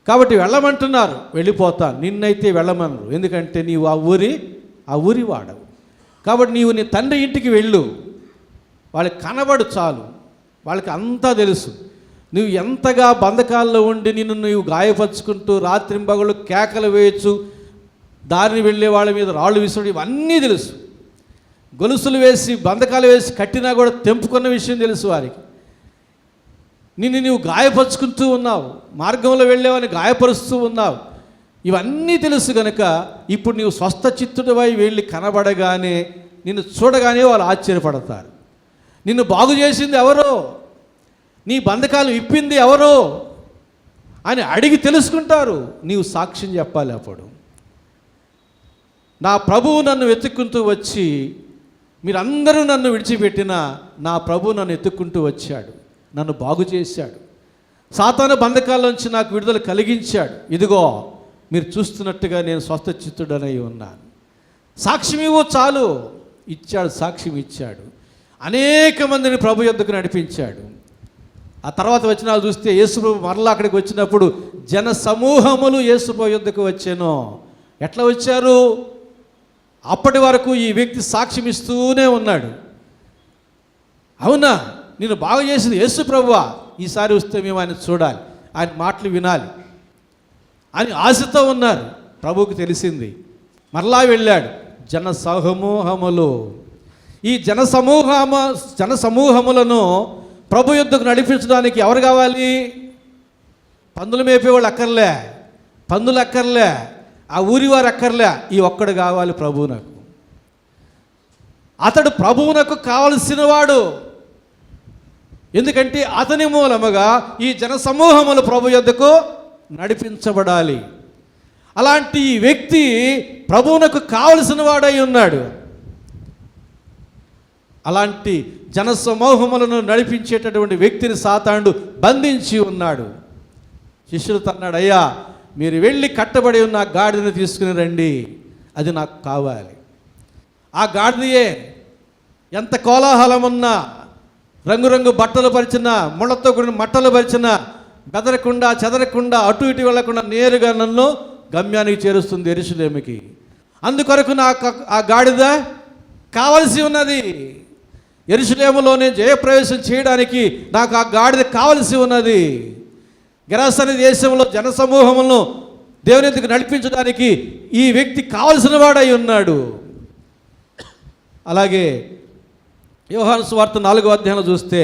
కాబట్టి వెళ్ళమంటున్నారు, వెళ్ళిపోతాను. నిన్నైతే వెళ్ళమన్నారు, ఎందుకంటే నీవు ఆ ఊరి వాడవు. కాబట్టి నీవు నీ తండ్రి ఇంటికి వెళ్ళు, వాళ్ళకి కనబడు చాలు, వాళ్ళకి అంతా తెలుసు. నువ్వు ఎంతగా బంధకాల్లో ఉండి నిన్ను నువ్వు గాయపరుచుకుంటూ రాత్రింబగళ్ళు కేకలు వేయచ్చు, దారిని వెళ్ళే వాళ్ళ మీద రాళ్ళు విసుడు, ఇవన్నీ తెలుసు. గొలుసులు వేసి బంధకాలు వేసి కట్టినా కూడా తెంపుకున్న విషయం తెలుసు వారికి. నిన్ను నీవు గాయపరుచుకుంటూ ఉన్నావు, మార్గంలో వెళ్ళేవని గాయపరుస్తూ ఉన్నావు, ఇవన్నీ తెలుసు కనుక ఇప్పుడు నీవు స్వస్థ చిత్తుడివై వెళ్ళి కనబడగానే నిన్ను చూడగానే వాళ్ళు ఆశ్చర్యపడతారు. నిన్ను బాగు చేసింది ఎవరో, నీ బంధకాలు విప్పింది ఎవరో అని అడిగి తెలుసుకుంటారు. నీవు సాక్ష్యం చెప్పాలి. అప్పుడు నా ప్రభువు నన్ను వెతుక్కుంటూ వచ్చి, మీరందరూ నన్ను విడిచిపెట్టినా నా ప్రభువు నన్ను ఎత్తుక్కుంటూ వచ్చాడు, నన్ను బాగు చేశాడు, సాతాను బంధకాల్లోంచి నాకు విడుదల కలిగించాడు. ఇదిగో మీరు చూస్తున్నట్టుగా నేను స్వస్థ చిత్తుడనై ఉన్నాను. సాక్ష్యం ఇవ్వు చాలు. ఇచ్చాడు, సాక్ష్యం ఇచ్చాడు. అనేక మందిని ప్రభు యొద్దకు నడిపించాడు. ఆ తర్వాత వచనాలు చూస్తే యేసుప్రభు మరలా అక్కడికి వచ్చినప్పుడు జన సమూహములు యేసుప్రభు యొద్దకు వచ్చాను. ఎట్లా వచ్చారు? అప్పటి వరకు ఈ వ్యక్తి సాక్ష్యం ఇస్తూనే ఉన్నాడు. అవునా, నేను బాగా చేసింది యేసు ప్రభువా, ఈసారి వస్తే మేము ఆయన చూడాలి, ఆయన మాటలు వినాలి అని ఆశతో ఉన్నారు. ప్రభువుకి తెలిసింది, మరలా వెళ్ళాడు. జన సమూహములు, ఈ జన సమూహములను ప్రభు యొద్దకు నడిపించడానికి ఎవరు కావాలి? పందులు మేపేవాళ్ళు అక్కర్లే, పందులు అక్కర్లే, ఆ ఊరి వారు అక్కర్లే, ఈ ఒక్కడు కావాలి ప్రభువునకు. అతడు ప్రభువునకు కావలసిన వాడు. ఎందుకంటే అతని మూలముగా ఈ జన సమూహములు ప్రభు యొద్దకు నడిపించబడాలి. అలాంటి ఈ వ్యక్తి ప్రభువునకు కావలసిన వాడై ఉన్నాడు. అలాంటి జన సమూహములను నడిపించేటటువంటి వ్యక్తిని సాతానుడు బంధించి ఉన్నాడు. శిష్యులతో అన్నాడు, అయ్యా మీరు వెళ్ళి కట్టబడి ఉన్న గాడిదను తీసుకుని రండి, అది నాకు కావాలి. ఆ గాడిదయే ఎంత కోలాహలం ఉన్నా, రంగురంగు బట్టలు పరిచిన, ముళ్ళతో కూడిన మట్టలు పరిచిన, బెదరకుండా చెదరకుండా అటు ఇటు వెళ్లకుండా నేరుగా నన్ను గమ్యానికి చేరుస్తుంది, యెరూషలేముకి. అందుకొరకు నాకు ఆ గాడిద కావలసి ఉన్నది. యెరూషలేములోనే జయప్రవేశం చేయడానికి నాకు ఆ గాడిద కావలసి ఉన్నది. గెరాసని దేశంలో జనసమూహములను దేవుని ఎదుగు నడిపించడానికి ఈ వ్యక్తి కావలసిన వాడై ఉన్నాడు. అలాగే యోహాను సువార్త 4వ అధ్యాయంలో చూస్తే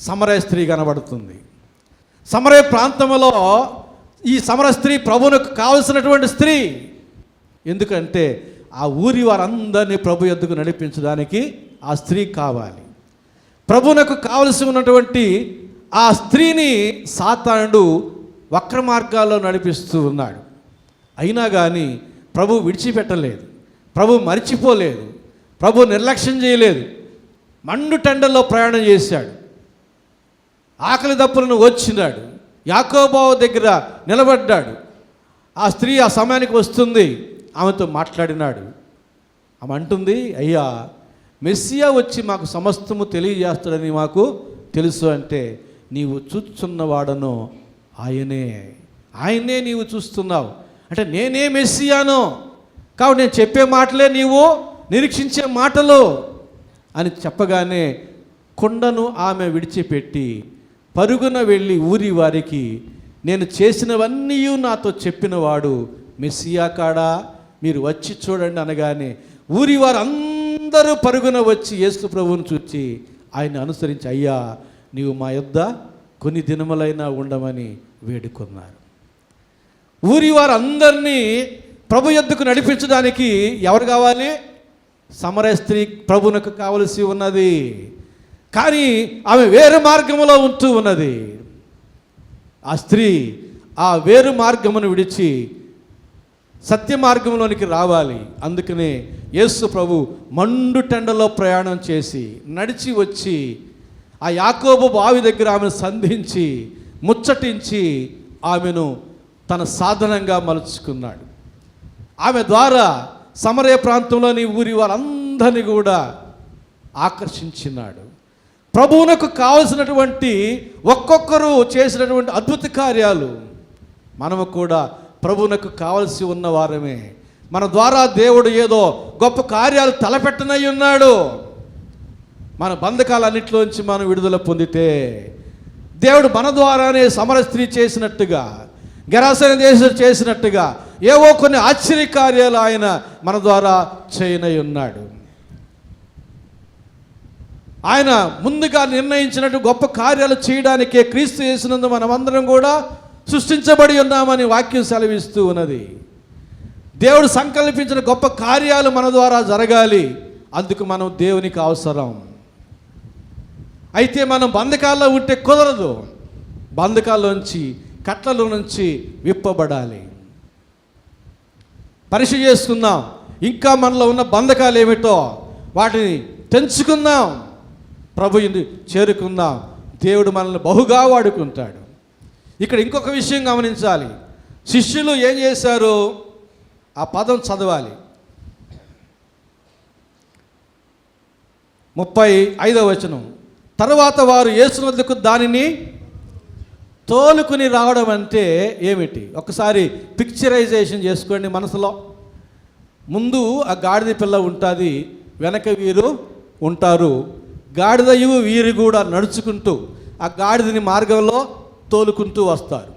సమరయ స్త్రీ కనబడుతుంది. సమరయ ప్రాంతంలో ఈ సమరయ స్త్రీ ప్రభువునకు కావలసినటువంటి స్త్రీ. ఎందుకంటే ఆ ఊరి వారందరినీ ప్రభు యొద్దకు నడిపించడానికి ఆ స్త్రీ కావాలి. ప్రభువునకు కావలసి ఉన్నటువంటి ఆ స్త్రీని సాతానుడు వక్ర మార్గాల్లో నడిపిస్తూ ఉన్నాడు. అయినా కానీ ప్రభు విడిచిపెట్టలేదు, ప్రభు మరిచిపోలేదు, ప్రభు నిర్లక్ష్యం చేయలేదు. మండు టెండల్లో ప్రయాణం చేశాడు, ఆకలి దప్పులను వచ్చినాడు, యాకోబు దగ్గర నిలబడ్డాడు. ఆ స్త్రీ ఆ సమయానికి వస్తుంది, ఆమెతో మాట్లాడినాడు. ఆమె అంటుంది, అయ్యా మెస్సియా వచ్చి మాకు సమస్తము తెలియజేస్తాడని మాకు తెలుసు. అంటే నీవు చూస్తున్నవాడను ఆయనే నీవు చూస్తున్నావు. అంటే నేనే మెస్సియాను, కాబట్టి నేను చెప్పే మాటలే నీవు నిరీక్షించే మాటలు అని చెప్పగానే కొండను ఆమె విడిచిపెట్టి పరుగున వెళ్ళి ఊరి వారికి నేను చేసినవన్నీ నాతో చెప్పినవాడు మెస్సియా కాడా, మీరు వచ్చి చూడండి అనగానే ఊరి వారు అందరూ పరుగున వచ్చి యేసు ప్రభువును చూచి ఆయన అనుసరించి, అయ్యా నీవు మా యొద్ద కొన్ని దినములైనా ఉండమని వేడుకున్నారు. ఊరి వారు అందరినీ ప్రభు యొద్దకు నడిపించడానికి ఎవరు కావాలి? సమరయ స్త్రీ ప్రభువునకు కావలసి ఉన్నది. కానీ ఆమె వేరు మార్గములో ఉంటూ ఉన్నది. ఆ స్త్రీ ఆ వేరు మార్గమును విడిచి సత్య మార్గంలోనికి రావాలి. అందుకనే యేసు ప్రభు మండు టెండలో ప్రయాణం చేసి నడిచి వచ్చి ఆ యాకోబు బావి దగ్గర ఆమెను సంధించి ముచ్చటించి ఆమెను తన సాధనంగా మలుచుకున్నాడు. ఆమె ద్వారా సమరయ ప్రాంతంలోని ఊరి వారందరినీ కూడా ఆకర్షించినాడు. ప్రభువునకు కావలసినటువంటి ఒక్కొక్కరు చేసినటువంటి అద్భుత కార్యాలు మనము కూడా ప్రభువునకు కావలసి ఉన్న వారమే. మన ద్వారా దేవుడు ఏదో గొప్ప కార్యాలు తలపెట్టనై ఉన్నాడు. మన బంధకాలన్నింటిలోంచి మనం విడుదల పొందితే దేవుడు మన ద్వారానే సమర స్త్రీ చేసినట్టుగా, గెరాసేన దేశం చేసినట్టుగా ఏవో కొన్ని ఆశ్చర్య కార్యాలు ఆయన మన ద్వారా చేయనై ఉన్నాడు. ఆయన ముందుగా నిర్ణయించినట్టు గొప్ప కార్యాలు చేయడానికే క్రీస్తు యేసునందు మనమందరం కూడా సృష్టించబడి ఉన్నామని వాక్యం సెలవిస్తూ ఉన్నది. దేవుడు సంకల్పించిన గొప్ప కార్యాలు మన ద్వారా జరగాలి. అందుకు మనం దేవునికి అవసరం. అయితే మనం బంధకాల్లో ఉంటే కుదరదు. బంధకాల్లోంచి, కట్ల నుంచి విప్పబడాలి. పరీక్ష చేసుకుందాం. ఇంకా మనలో ఉన్న బంధకాలు ఏమిటో వాటిని తెంచుకుందాం. ప్రభువుని చేరుకుందాం. దేవుడు మనల్ని బహుగా వాడుకుంటాడు. ఇక్కడ ఇంకొక విషయం గమనించాలి. శిష్యులు ఏం చేశారు? ఆ పదం చదవాలి. 35వ వచనం. తరువాత వారు యేసు వద్దకు దానిని తోలుకుని రావడం అంటే ఏమిటి? ఒకసారి పిక్చరైజేషన్ చేసుకోండి మనసులో. ముందు ఆ గాడిద పిల్ల ఉంటుంది, వెనక వీరు ఉంటారు. గాడిదయు వీరు కూడా నడుచుకుంటూ ఆ గాడిదని మార్గంలో తోలుకుంటూ వస్తారు.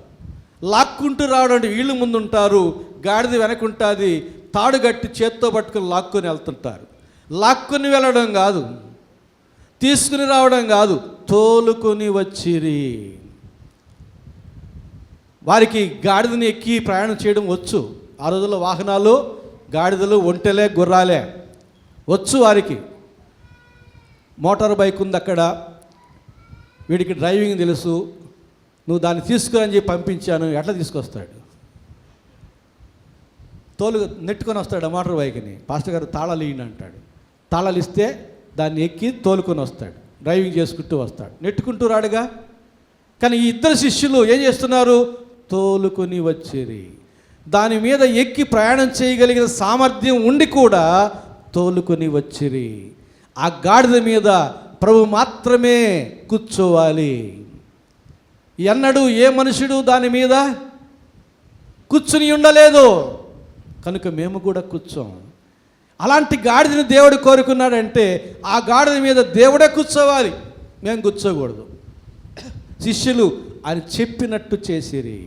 లాక్కుంటూ రావడం అంటే వీళ్ళు ముందు ఉంటారు, గాడిద వెనకుంటుంది, తాడు గట్టి చేత్తో పట్టుకుని లాక్కొని వెళ్తుంటారు. లాక్కొని వెళ్ళడం కాదు, తీసుకుని రావడం కాదు, తోలుకొని వచ్చిరి. వారికి గాడిదని ఎక్కి ప్రయాణం చేయడం వచ్చు. ఆ రోజుల్లో వాహనాలు గాడిదలు, ఒంటెలే, గుర్రాలే వచ్చు వారికి. మోటార్ బైక్ ఉంది అక్కడ, వీడికి డ్రైవింగ్ తెలుసు, నువ్వు దాన్ని తీసుకురని చెప్పి పంపించాను. ఎట్లా తీసుకొస్తాడు? నెట్టుకొని వస్తాడు ఆ మోటార్ బైక్ని. పాస్టర్ గారు తాళాలు ఇయ్యండి అంటాడు. తాళాలు ఇస్తే దాన్ని ఎక్కి తోలుకొని వస్తాడు, డ్రైవింగ్ చేసుకుంటూ వస్తాడు, నెట్టుకుంటూ రాడుగా. కానీ ఈ ఇద్దరు శిష్యులు ఏం చేస్తున్నారు? తోలుకొని వచ్చిరి. దాని మీద ఎక్కి ప్రయాణం చేయగలిగిన సామర్థ్యం ఉండి కూడా తోలుకొని వచ్చిరి. ఆ గాడిద మీద ప్రభు మాత్రమే కూర్చోవాలి. ఎన్నడూ ఏ మనుషుడు దాని మీద కూర్చుని ఉండలేదు. కనుక మేము కూడా కూర్చోం. అలాంటి గాడిదని దేవుడు కోరుకున్నాడంటే ఆ గాడిద మీద దేవుడే కూర్చోవాలి, మేము కూర్చోకూడదు. శిష్యులు ఆయన చెప్పినట్టు చేసిరి.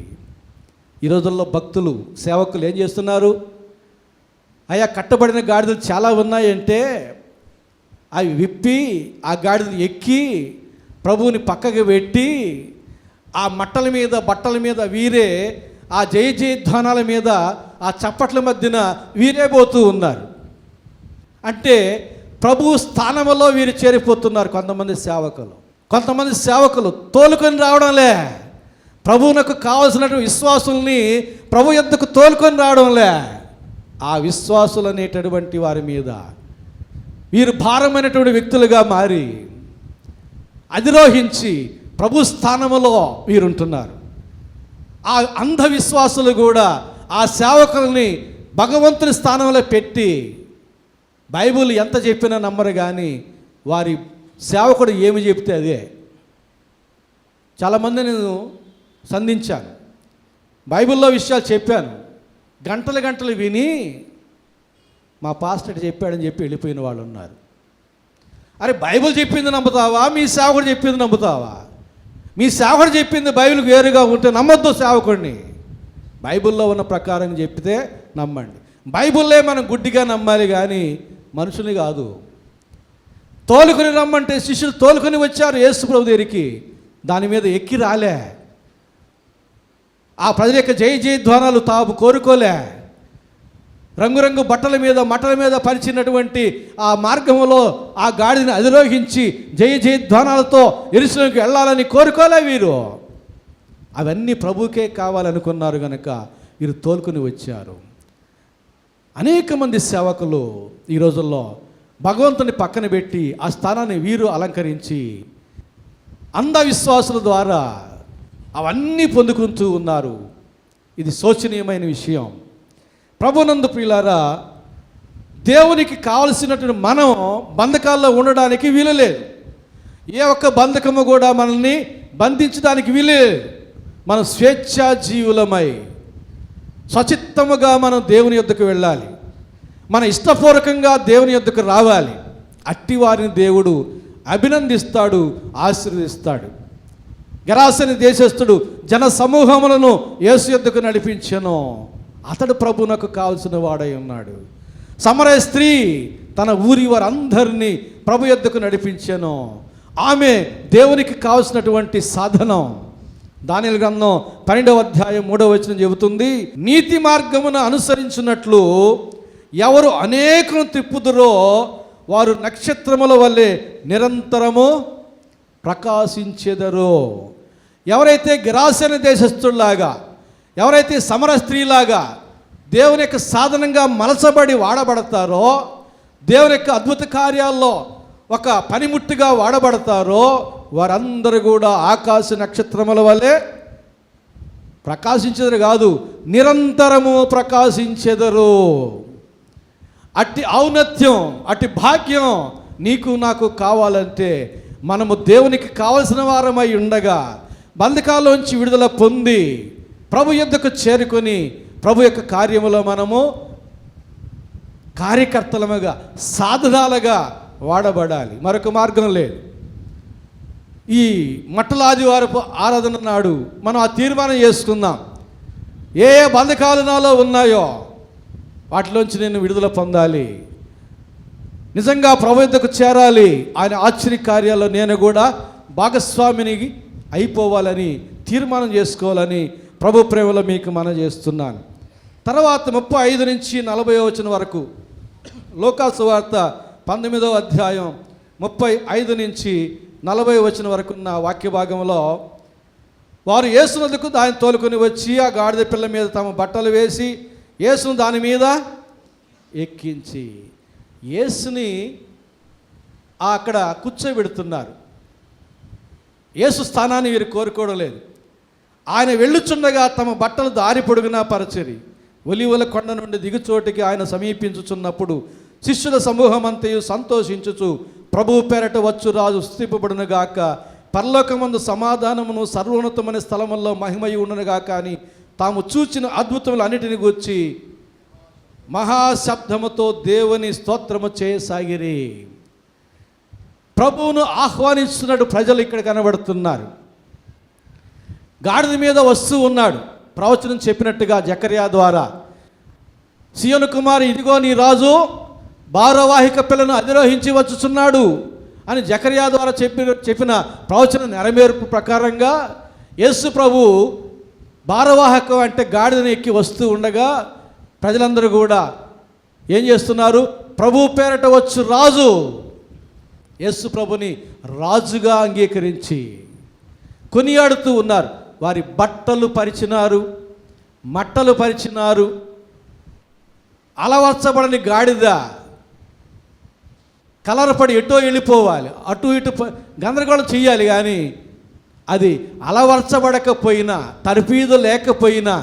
ఈ రోజుల్లో భక్తులు, సేవకులు ఏం చేస్తున్నారు? అయ్యా కట్టబడిన గాడిదలు చాలా ఉన్నాయంటే అవి విప్పి ఆ గాడిద ఎక్కి ప్రభువుని పక్కకి పెట్టి ఆ మట్టల మీద, బట్టల మీద వీరే, ఆ జయ జయధ్వానాల మీద, ఆ చప్పట్ల మధ్యన వీరే పోతూ ఉన్నారు. అంటే ప్రభు స్థానంలో వీరు చేరిపోతున్నారు. కొంతమంది సేవకులు తోలుకొని రావడంలే, ప్రభువునకు కావలసినటువంటి విశ్వాసుల్ని ప్రభు యొద్దకు తోలుకొని రావడంలే. ఆ విశ్వాసులు అనేటటువంటి వారి మీద వీరు భారమైనటువంటి వ్యక్తులుగా మారి అధిరోహించి ప్రభు స్థానంలో వీరుంటున్నారు. ఆ అంధవిశ్వాసులు కూడా ఆ సేవకుల్ని భగవంతుని స్థానంలో పెట్టి బైబిల్ ఎంత చెప్పినా నమ్మరు. కానీ వారి సేవకుడు ఏమి చెప్తే అదే. చాలామంది నేను సంధించాను, బైబిల్లో విషయాలు చెప్పాను, గంటలు గంటలు విని మా పాస్టర్ చెప్పాడని చెప్పి వెళ్ళిపోయిన వాళ్ళు ఉన్నారు. అరే బైబిల్ చెప్పింది నమ్ముతావా? మీ సేవకుడు చెప్పింది నమ్ముతావా? మీ సేవకుడు చెప్పింది బైబిల్ వేరుగా ఉంటే నమ్మొద్దు సేవకుడిని. బైబిల్లో ఉన్న ప్రకారం చెప్తే నమ్మండి. బైబిల్లే మనం గుడ్డిగా నమ్మాలి కానీ మనుషుని కాదు. తోలుకొని రమ్మంటే శిష్యులు తోలుకొని వచ్చారు యేసు ప్రభు దగ్గరికి. దాని మీద ఎక్కి రాలే. ఆ ప్రజల యొక్క జయ జయధ్వానాలు తాము కోరుకోలే. రంగురంగు బట్టల మీద, మట్టల మీద పరిచినటువంటి ఆ మార్గంలో ఆ గాడిని అధిరోహించి జయ జయధ్వానాలతో యెరూషలేముకి వెళ్ళాలని కోరుకోలే వీరు. అవన్నీ ప్రభువుకే కావాలనుకున్నారు కనుక వీరు తోలుకొని వచ్చారు. అనేక మంది సేవకులు ఈ రోజుల్లో భగవంతుని పక్కన పెట్టి ఆ స్థానాన్ని వీరు అలంకరించి అంధవిశ్వాసుల ద్వారా అవన్నీ పొందుకుంటూ ఉన్నారు. ఇది శోచనీయమైన విషయం. ప్రభునందు ప్రియులారా, దేవునికి కావలసినటువంటి మనం బంధకాల్లో ఉండడానికి వీలులేదు. ఏ ఒక్క బంధకము కూడా మనల్ని బంధించడానికి వీలులేదు. మనం స్వేచ్ఛాజీవులమై స్వచిత్తముగా మనం దేవుని యొద్దకు వెళ్ళాలి. మన ఇష్టపూర్వకంగా దేవుని యొద్దకు రావాలి. అట్టి వారిని దేవుడు అభినందిస్తాడు, ఆశీర్వదిస్తాడు. గెరాసెను దేశస్థుడు జన సమూహములను యేసు యొద్దకు నడిపించెను. అతడు ప్రభువునకు కావలసిన వాడై ఉన్నాడు. సమరయ స్త్రీ తన ఊరి వారందరినీ ప్రభు యొద్దకు నడిపించెను. ఆమె దేవునికి కావలసినటువంటి సాధనం. దానియేలు గ్రంథం 12వ అధ్యాయం 3వ వచనం చెబుతుంది, నీతి మార్గమున అనుసరించినట్లు ఎవరు అనేకులను తిప్పుదురో వారు నక్షత్రముల వల్లే నిరంతరము ప్రకాశించెదరు. ఎవరైతే గెరాసెను దేశస్థుల్లాగా, ఎవరైతే సమర స్త్రీలాగా దేవుని యొక్క సాధనంగా మలచబడి వాడబడతారో, దేవుని యొక్క అద్భుత కార్యాల్లో ఒక పనిముట్టుగా వాడబడతారో, వారందరూ కూడా ఆకాశ నక్షత్రముల వలె ప్రకాశించెదరు కాదు, నిరంతరము ప్రకాశించెదరు. అట్టి ఔన్నత్యం, అట్టి భాగ్యం నీకు నాకు కావాలంటే మనము దేవునికి కావలసిన వారమై ఉండగా బంధకాల్లోంచి విడుదల పొంది ప్రభు యొద్దకు చేరుకొని ప్రభు యొక్క కార్యములో మనము కార్యకర్తలముగా, సాధనాలుగా వాడబడాలి. మరొక మార్గం లేదు. ఈ మట్టల ఆదివారపు ఆరాధన నాడు మనం ఆ తీర్మానం చేసుకుందాం. ఏ ఏ బంధకాలు నాలో ఉన్నాయో వాటిలోంచి నేను విడుదల పొందాలి, నిజంగా ప్రభు యొద్దకు చేరాలి, ఆయన ఆశ్చర్య కార్యాల్లో నేను కూడా భాగస్వామిని అయిపోవాలని తీర్మానం చేసుకోవాలని ప్రభు ప్రేమలో మీకు మనం చేస్తున్నాను. తర్వాత 35 నుంచి 40వ వచనం వరకు లోకాసు వార్త 19వ అధ్యాయం 35 నుంచి 40వ వచనం వరకు ఉన్న వాక్య భాగంలో వారు యేసునొద్దకు దాన్ని తోలుకొని వచ్చి ఆ గాడిద పిల్ల మీద తమ బట్టలు వేసి యేసును దాని మీద ఎక్కించి యేసుని అక్కడ కూర్చోబెడుతున్నారు. యేసు స్థానాన్ని వీరు కోరుకోవడం లేదు. ఆయన వెళ్ళుచుండగా తమ బట్టలు దారి పొడుగునా పరచరి. ఒలీవల కొండ నుండి దిగుచోటికి ఆయన సమీపించుచున్నప్పుడు శిష్యుల సమూహం అంతయు సంతోషించుచు ప్రభువు పేరట వచ్చు రాజు స్తుతింపబడునుగాక, పరలోకమందు సమాధానమును సర్వోన్నతమైన స్థలముల్లో మహిమయు ఉండునుగాక అని తాము చూచిన అద్భుతములు అన్నిటిని గూర్చి మహాశబ్దముతో దేవుని స్తోత్రము చేయసాగిరి. ప్రభువును ఆహ్వానిస్తున్నట్టు ప్రజలు ఇక్కడ కనబడుతున్నారు. గాడిద మీద వస్తూ ఉన్నాడు. ప్రవచనం చెప్పినట్టుగా జకర్యా ద్వారా, సియోను కుమారి ఇదిగో నీ రాజు భారవాహిక పిల్లను అధిరోహించి వచ్చుచున్నాడు అని జకర్యా ద్వారా చెప్పిన ప్రవచన నెరవేర్పు ప్రకారంగా యేసు ప్రభు భారవాహకం అంటే గాడిదని ఎక్కి వస్తూ ఉండగా ప్రజలందరూ కూడా ఏం చేస్తున్నారు? ప్రభు పేరట వచ్చు రాజు యేసు ప్రభుని రాజుగా అంగీకరించి కొనియాడుతూ ఉన్నారు. వారి బట్టలు పరిచినారు, మట్టలు పరిచినారు. అలవర్చబడని గాడిద కలరపడి ఎటో వెళ్ళిపోవాలి, అటు ఇటు గందరగోళం చెయ్యాలి. కానీ అది అలవర్చబడకపోయినా, తర్ఫీదు లేకపోయినా,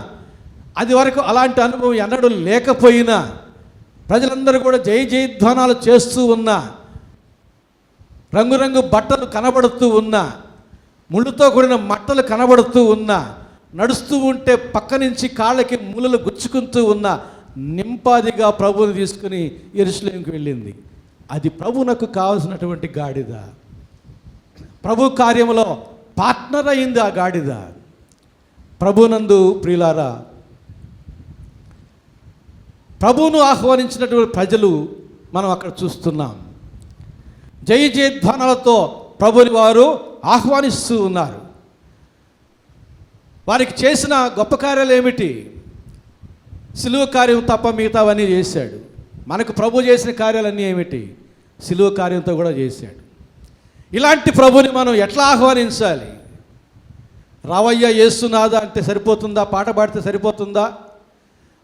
అది వరకు అలాంటి అనుభవం ఎన్నడూ లేకపోయినా, ప్రజలందరూ కూడా జయ జయధ్వానాలు చేస్తూ ఉన్నా, రంగురంగు బట్టలు కనబడుతూ ఉన్నా, ముళ్ళుతో కూడిన మట్టలు కనబడుతూ ఉన్నా, నడుస్తూ ఉంటే పక్క నుంచి కాళ్ళకి ముళ్ళలు గుచ్చుకుంటూ ఉన్న నింపాదిగా ప్రభువుని తీసుకుని యెరూషలేముకి వెళ్ళింది. అది ప్రభువునకు కావలసినటువంటి గాడిద. ప్రభు కార్యములో పార్ట్నర్ అయింది ఆ గాడిద. ప్రభునందు ప్రియులారా, ప్రభువును ఆహ్వానించినటువంటి ప్రజలు మనం అక్కడ చూస్తున్నాం. జయ జయధ్వానాలతో ప్రభుని వారు ఆహ్వానిస్తూ ఉన్నారు. వారికి చేసిన గొప్ప కార్యాలు ఏమిటి? సిలువ కార్యం తప్ప మిగతావన్నీ చేశాడు. మనకు ప్రభు చేసిన కార్యాలన్నీ ఏమిటి? సిలువ కార్యంతో కూడా చేశాడు. ఇలాంటి ప్రభుని మనం ఎట్లా ఆహ్వానించాలి? రావయ్య యేసునాథ అంటే సరిపోతుందా? పాట పాడితే సరిపోతుందా?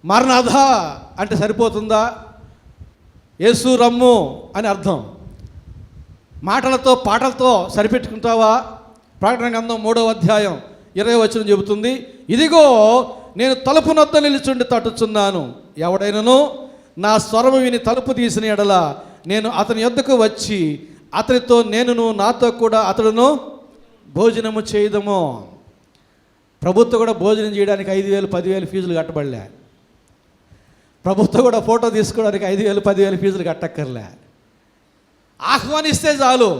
మరణాథ అంటే సరిపోతుందా? యేసు రమ్ము అని అర్థం. మాటలతో పాటలతో సరిపెట్టుకుంటావా? ప్రకటన గ్రంథం 3వ అధ్యాయం 20వ వచనం చెబుతుంది, ఇదిగో నేను తలుపు నొద్ద నిలుచుండి తట్టుచున్నాను. ఎవడైనను నా స్వరము విని తలుపు తీసిన ఎడల నేను అతని యొద్దకు వచ్చి అతనితో నేనును నాతో కూడా అతడును భోజనము చేయదము. ప్రభుత్వం కూడా భోజనం చేయడానికి 5,000 10,000 ఫీజులు కట్టబడలే. ప్రభుత్వం కూడా ఫోటో తీసుకోవడానికి 5,000 10,000 ఫీజులు కట్టక్కర్లే. ఆహ్వానిస్తే చాలు.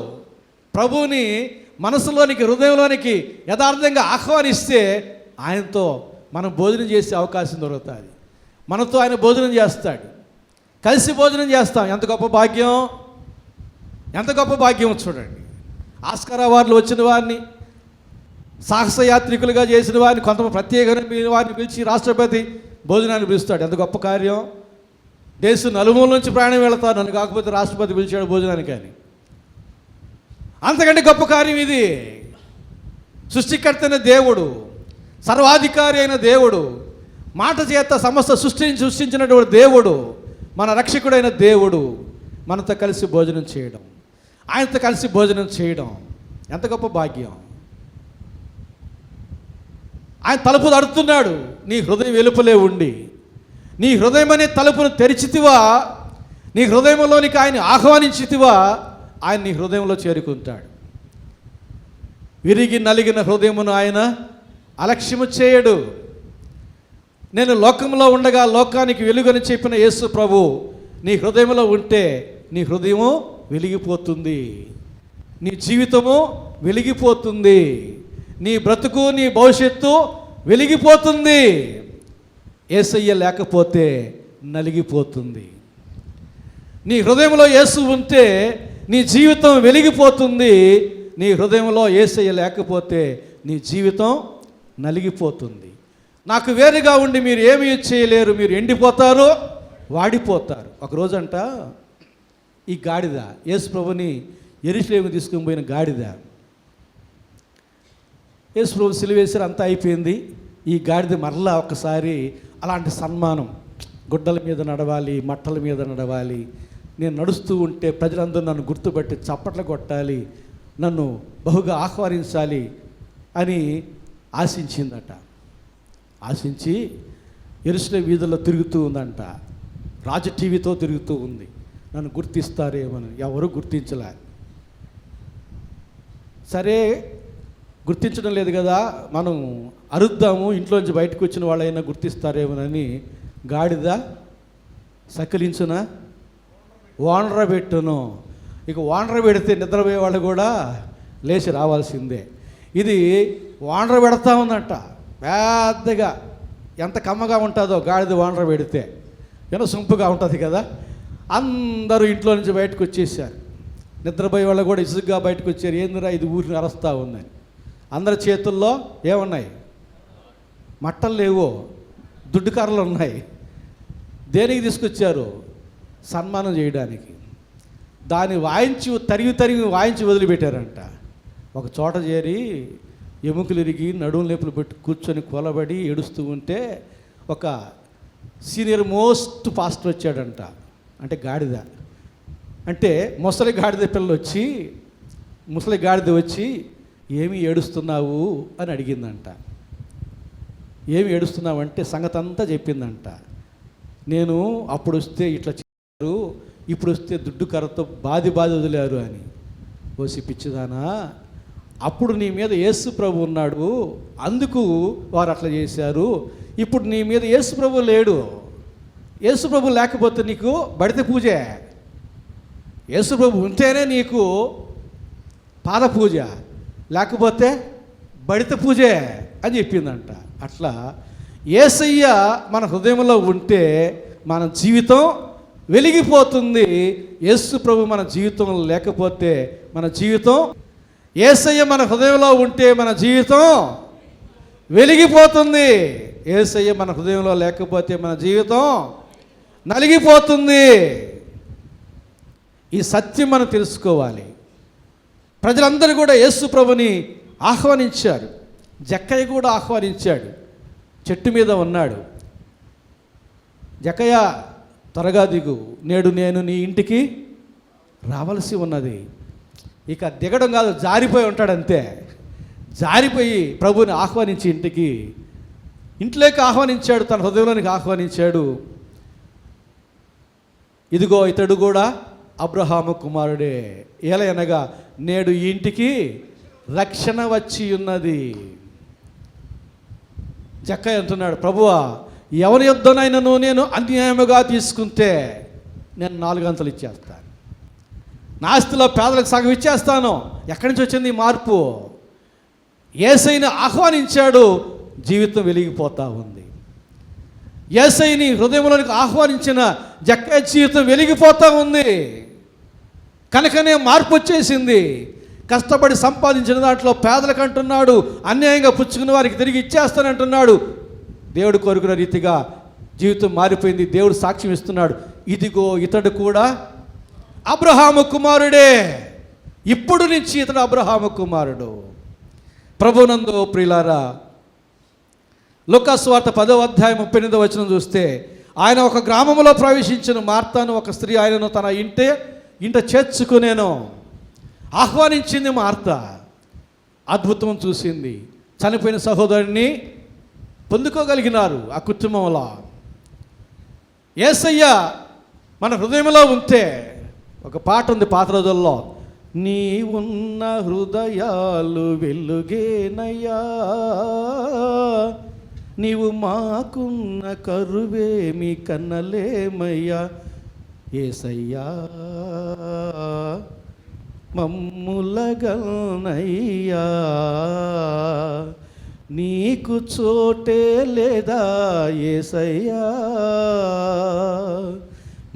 ప్రభువుని మనసులోనికి హృదయంలోనికి యథార్థంగా ఆహ్వానిస్తే ఆయనతో మనం భోజనం చేసే అవకాశం దొరుకుతుంది. మనతో ఆయన భోజనం చేస్తాడు, కలిసి భోజనం చేస్తాం. ఎంత గొప్ప భాగ్యం, ఎంత గొప్ప భాగ్యం చూడండి. ఆస్కార్ అవార్డులు వచ్చిన వారిని, సాహసయాత్రికులుగా చేసిన వారిని, కొంతమంది ప్రత్యేకమైన వారిని పిలిచి రాష్ట్రపతి భోజనాన్ని పిలుస్తాడు. ఎంత గొప్ప కార్యం. దేశం నలుమూల నుంచి ప్రయాణం వెళతారు, నన్ను కాకపోతే రాష్ట్రపతి పిలిచాడు భోజనానికి అని. అంతకంటే గొప్ప కార్యం ఇది. సృష్టికర్త అయిన దేవుడు, సర్వాధికారి అయిన దేవుడు, మాట చేత సమస్త సృష్టించినటువంటి దేవుడు, మన రక్షకుడైన దేవుడు మనతో కలిసి భోజనం చేయడం, ఆయనతో కలిసి భోజనం చేయడం ఎంత గొప్ప భాగ్యం. ఆయన తలుపు తడుతున్నాడు. నీ హృదయం వెలుపలే ఉండి నీ హృదయం అనే తలుపును తెరిచితివా, నీ హృదయంలోనికి ఆయన ఆహ్వానించితివా, ఆయన నీ హృదయంలో చేరుకుంటాడు. విరిగి నలిగిన హృదయమును ఆయన అలక్ష్యము చేయడు. నేను లోకంలో ఉండగా లోకానికి వెలుగని చెప్పిన యేసు ప్రభు నీ హృదయంలో ఉంటే నీ హృదయము వెలిగిపోతుంది, నీ జీవితము వెలిగిపోతుంది, నీ బ్రతుకు నీ భవిష్యత్తు వెలిగిపోతుంది. యేసయ్య లేకపోతే నలిగిపోతుంది. నీ హృదయంలో యేసు ఉంటే నీ జీవితం వెలిగిపోతుంది. నీ హృదయంలో యేసయ్య లేకపోతే నీ జీవితం నలిగిపోతుంది. నాకు వేరుగా ఉండి మీరు ఏమీ చేయలేరు, మీరు ఎండిపోతారు, వాడిపోతారు. ఒకరోజంట ఈ గాడిద, యేసు ప్రభుని యెరూషలేము తీసుకుని పోయిన గాడిద, యేసు ప్రభు సిలువేశారు, అంతా అయిపోయింది. ఈ గాడిద మరలా ఒక్కసారి అలాంటి సన్మానం, గుడ్డల మీద నడవాలి, మట్టల మీద నడవాలి, నేను నడుస్తూ ఉంటే ప్రజలందరూ నన్ను గుర్తుపట్టి చప్పట్లు కొట్టాలి, నన్ను బహుగా ఆహ్వానించాలి అని ఆశించిందట. ఆశించి యెరూషలేము వీధుల్లో తిరుగుతూ ఉందంట. రాజు టీవీతో తిరుగుతూ ఉంది, నన్ను గుర్తిస్తారేమని. ఎవరు గుర్తించలే. సరే గుర్తించడం లేదు కదా, మనం అరుద్దాము, ఇంట్లోంచి బయటకు వచ్చిన వాళ్ళైనా గుర్తిస్తారేమోనని గాడిద సకిలించున వానర పెట్టును. ఇక వానర పెడితే నిద్రపోయే వాళ్ళు కూడా లేచి రావాల్సిందే. ఇది వానర పెడతా ఉందంట పెద్దగా. ఎంత కమ్మగా ఉంటుందో గాడిద వానర పెడితే, ఏదో సొంపుగా ఉంటుంది కదా. అందరూ ఇంట్లో నుంచి బయటకు వచ్చేసారు. నిద్రపోయే వాళ్ళు కూడా ఇసుగ్గా బయటకు వచ్చారు. ఏందిరా ఇది ఊరిని అరస్తూ ఉందని. అందరి చేతుల్లో ఏమున్నాయి? మట్టలు లేవు, దుడ్డు కర్రలు ఉన్నాయి. దేనికి తీసుకొచ్చారు? సన్మానం చేయడానికి. దాన్ని తరిగి వాయించి వదిలిపెట్టారంట. ఒక చోట చేరి ఎముకలు ఇరిగి నడుము లేపులు పెట్టి కూర్చొని కొలబడి ఏడుస్తూ ఉంటే ఒక సీనియర్ మోస్ట్ పాస్టర్ వచ్చాడంట. అంటే గాడిద, అంటే ముసలి గాడిద పిల్లలు వచ్చి, ముసలి గాడిద వచ్చి ఏమి ఏడుస్తున్నావు అని అడిగిందంట. ఏమి ఏడుస్తున్నావు అంటే సంగతి అంతా చెప్పిందంట. నేను అప్పుడు వస్తే ఇట్లా చేశారు, ఇప్పుడు వస్తే దుడ్డు కర్రతో బాది వదిలారు అని. ఓసి పిచ్చిదానా, అప్పుడు నీ మీద యేసు ప్రభు ఉన్నాడు, అందుకు వారు అట్లా చేశారు. ఇప్పుడు నీ మీద యేసు ప్రభు లేడు. యేసు ప్రభు లేకపోతే నీకు బడిత పూజే. యేసు ప్రభు ఉంటేనే నీకు పాద పూజ, లేకపోతే బడిత పూజే అని చెప్పిందంట. అట్లా యేసయ్య మన హృదయంలో ఉంటే మన జీవితం వెలిగిపోతుంది. యేసు ప్రభు మన జీవితంలో లేకపోతే మన జీవితం, యేసయ్య మన హృదయంలో ఉంటే మన జీవితం వెలిగిపోతుంది. యేసయ్య మన హృదయంలో లేకపోతే మన జీవితం నలిగిపోతుంది. ఈ సత్యం మనం తెలుసుకోవాలి. ప్రజలందరూ కూడా యేసు ప్రభుని ఆహ్వానించారు. జక్కయ్య కూడా ఆహ్వానించాడు. చెట్టు మీద ఉన్నాడు. జక్కయ్య త్వరగా దిగు, నేడు నేను నీ ఇంటికి రావలసి ఉన్నది. ఇక దిగడం కాదు, జారిపోయి ఉంటాడు అంతే. జారిపోయి ప్రభుని ఆహ్వానించి ఇంట్లోకి ఆహ్వానించాడు, తన హృదయంలోనికి ఆహ్వానించాడు. ఇదిగో ఇతడు కూడా అబ్రహాము కుమారుడే, ఏలయనగా నేడు ఈ ఇంటికి రక్షణ వచ్చి ఉన్నది. జక్కయ్య అంటున్నాడు, ప్రభువా ఎవరి యొద్దనైనను నేను అన్యాయముగా తీసుకుంటే నేను 4 గంటలు ఇచ్చేస్తాను, నా ఆస్తిలో పేదలకు సగం ఇచ్చేస్తాను. ఎక్కడి నుంచి వచ్చింది ఈ మార్పు? యేసయ్యని ఆహ్వానించాడు, జీవితం వెలిగిపోతూ ఉంది. యేసయ్యని హృదయంలోనికి ఆహ్వానించిన జక్కయ్య జీవితం వెలిగిపోతూ ఉంది. కనుకనే మార్పు వచ్చేసింది. కష్టపడి సంపాదించిన దాంట్లో పేదలకు అంటున్నాడు, అన్యాయంగా పుచ్చుకున్న వారికి తిరిగి ఇచ్చేస్తానంటున్నాడు. దేవుడు కోరుకున్న రీతిగా జీవితం మారిపోయింది. దేవుడు సాక్ష్యం ఇస్తున్నాడు, ఇదిగో ఇతడు కూడా అబ్రహాము కుమారుడే, ఇప్పుడు నుంచి ఇతడు అబ్రహాము కుమారుడు. ప్రభునందు ప్రియులారా, లూకా సువార్త 10వ అధ్యాయం 38వ వచనం చూస్తే, ఆయన ఒక గ్రామంలో ప్రవేశించిన మార్తాను ఒక స్త్రీ ఆయనను తన ఇంట చేర్చుకునేను. ఆహ్వానించింది మార్త. అద్భుతం చూసింది. చనిపోయిన సహోదరుని పొందుకోగలిగినారు ఆ కుటుంబంలో. యేసయ్య మన హృదయంలో ఉంటే, ఒక పాట ఉంది పాత రోజుల్లో, నీ ఉన్న హృదయాలు వెలుగేనయ్యా, నీవు మాకున్న కరువేమి కన్నలేమయ్యా, యేసయ్యా మమ్ములగనయ్యా, నీకు చోటే లేదా యేసయ్యా,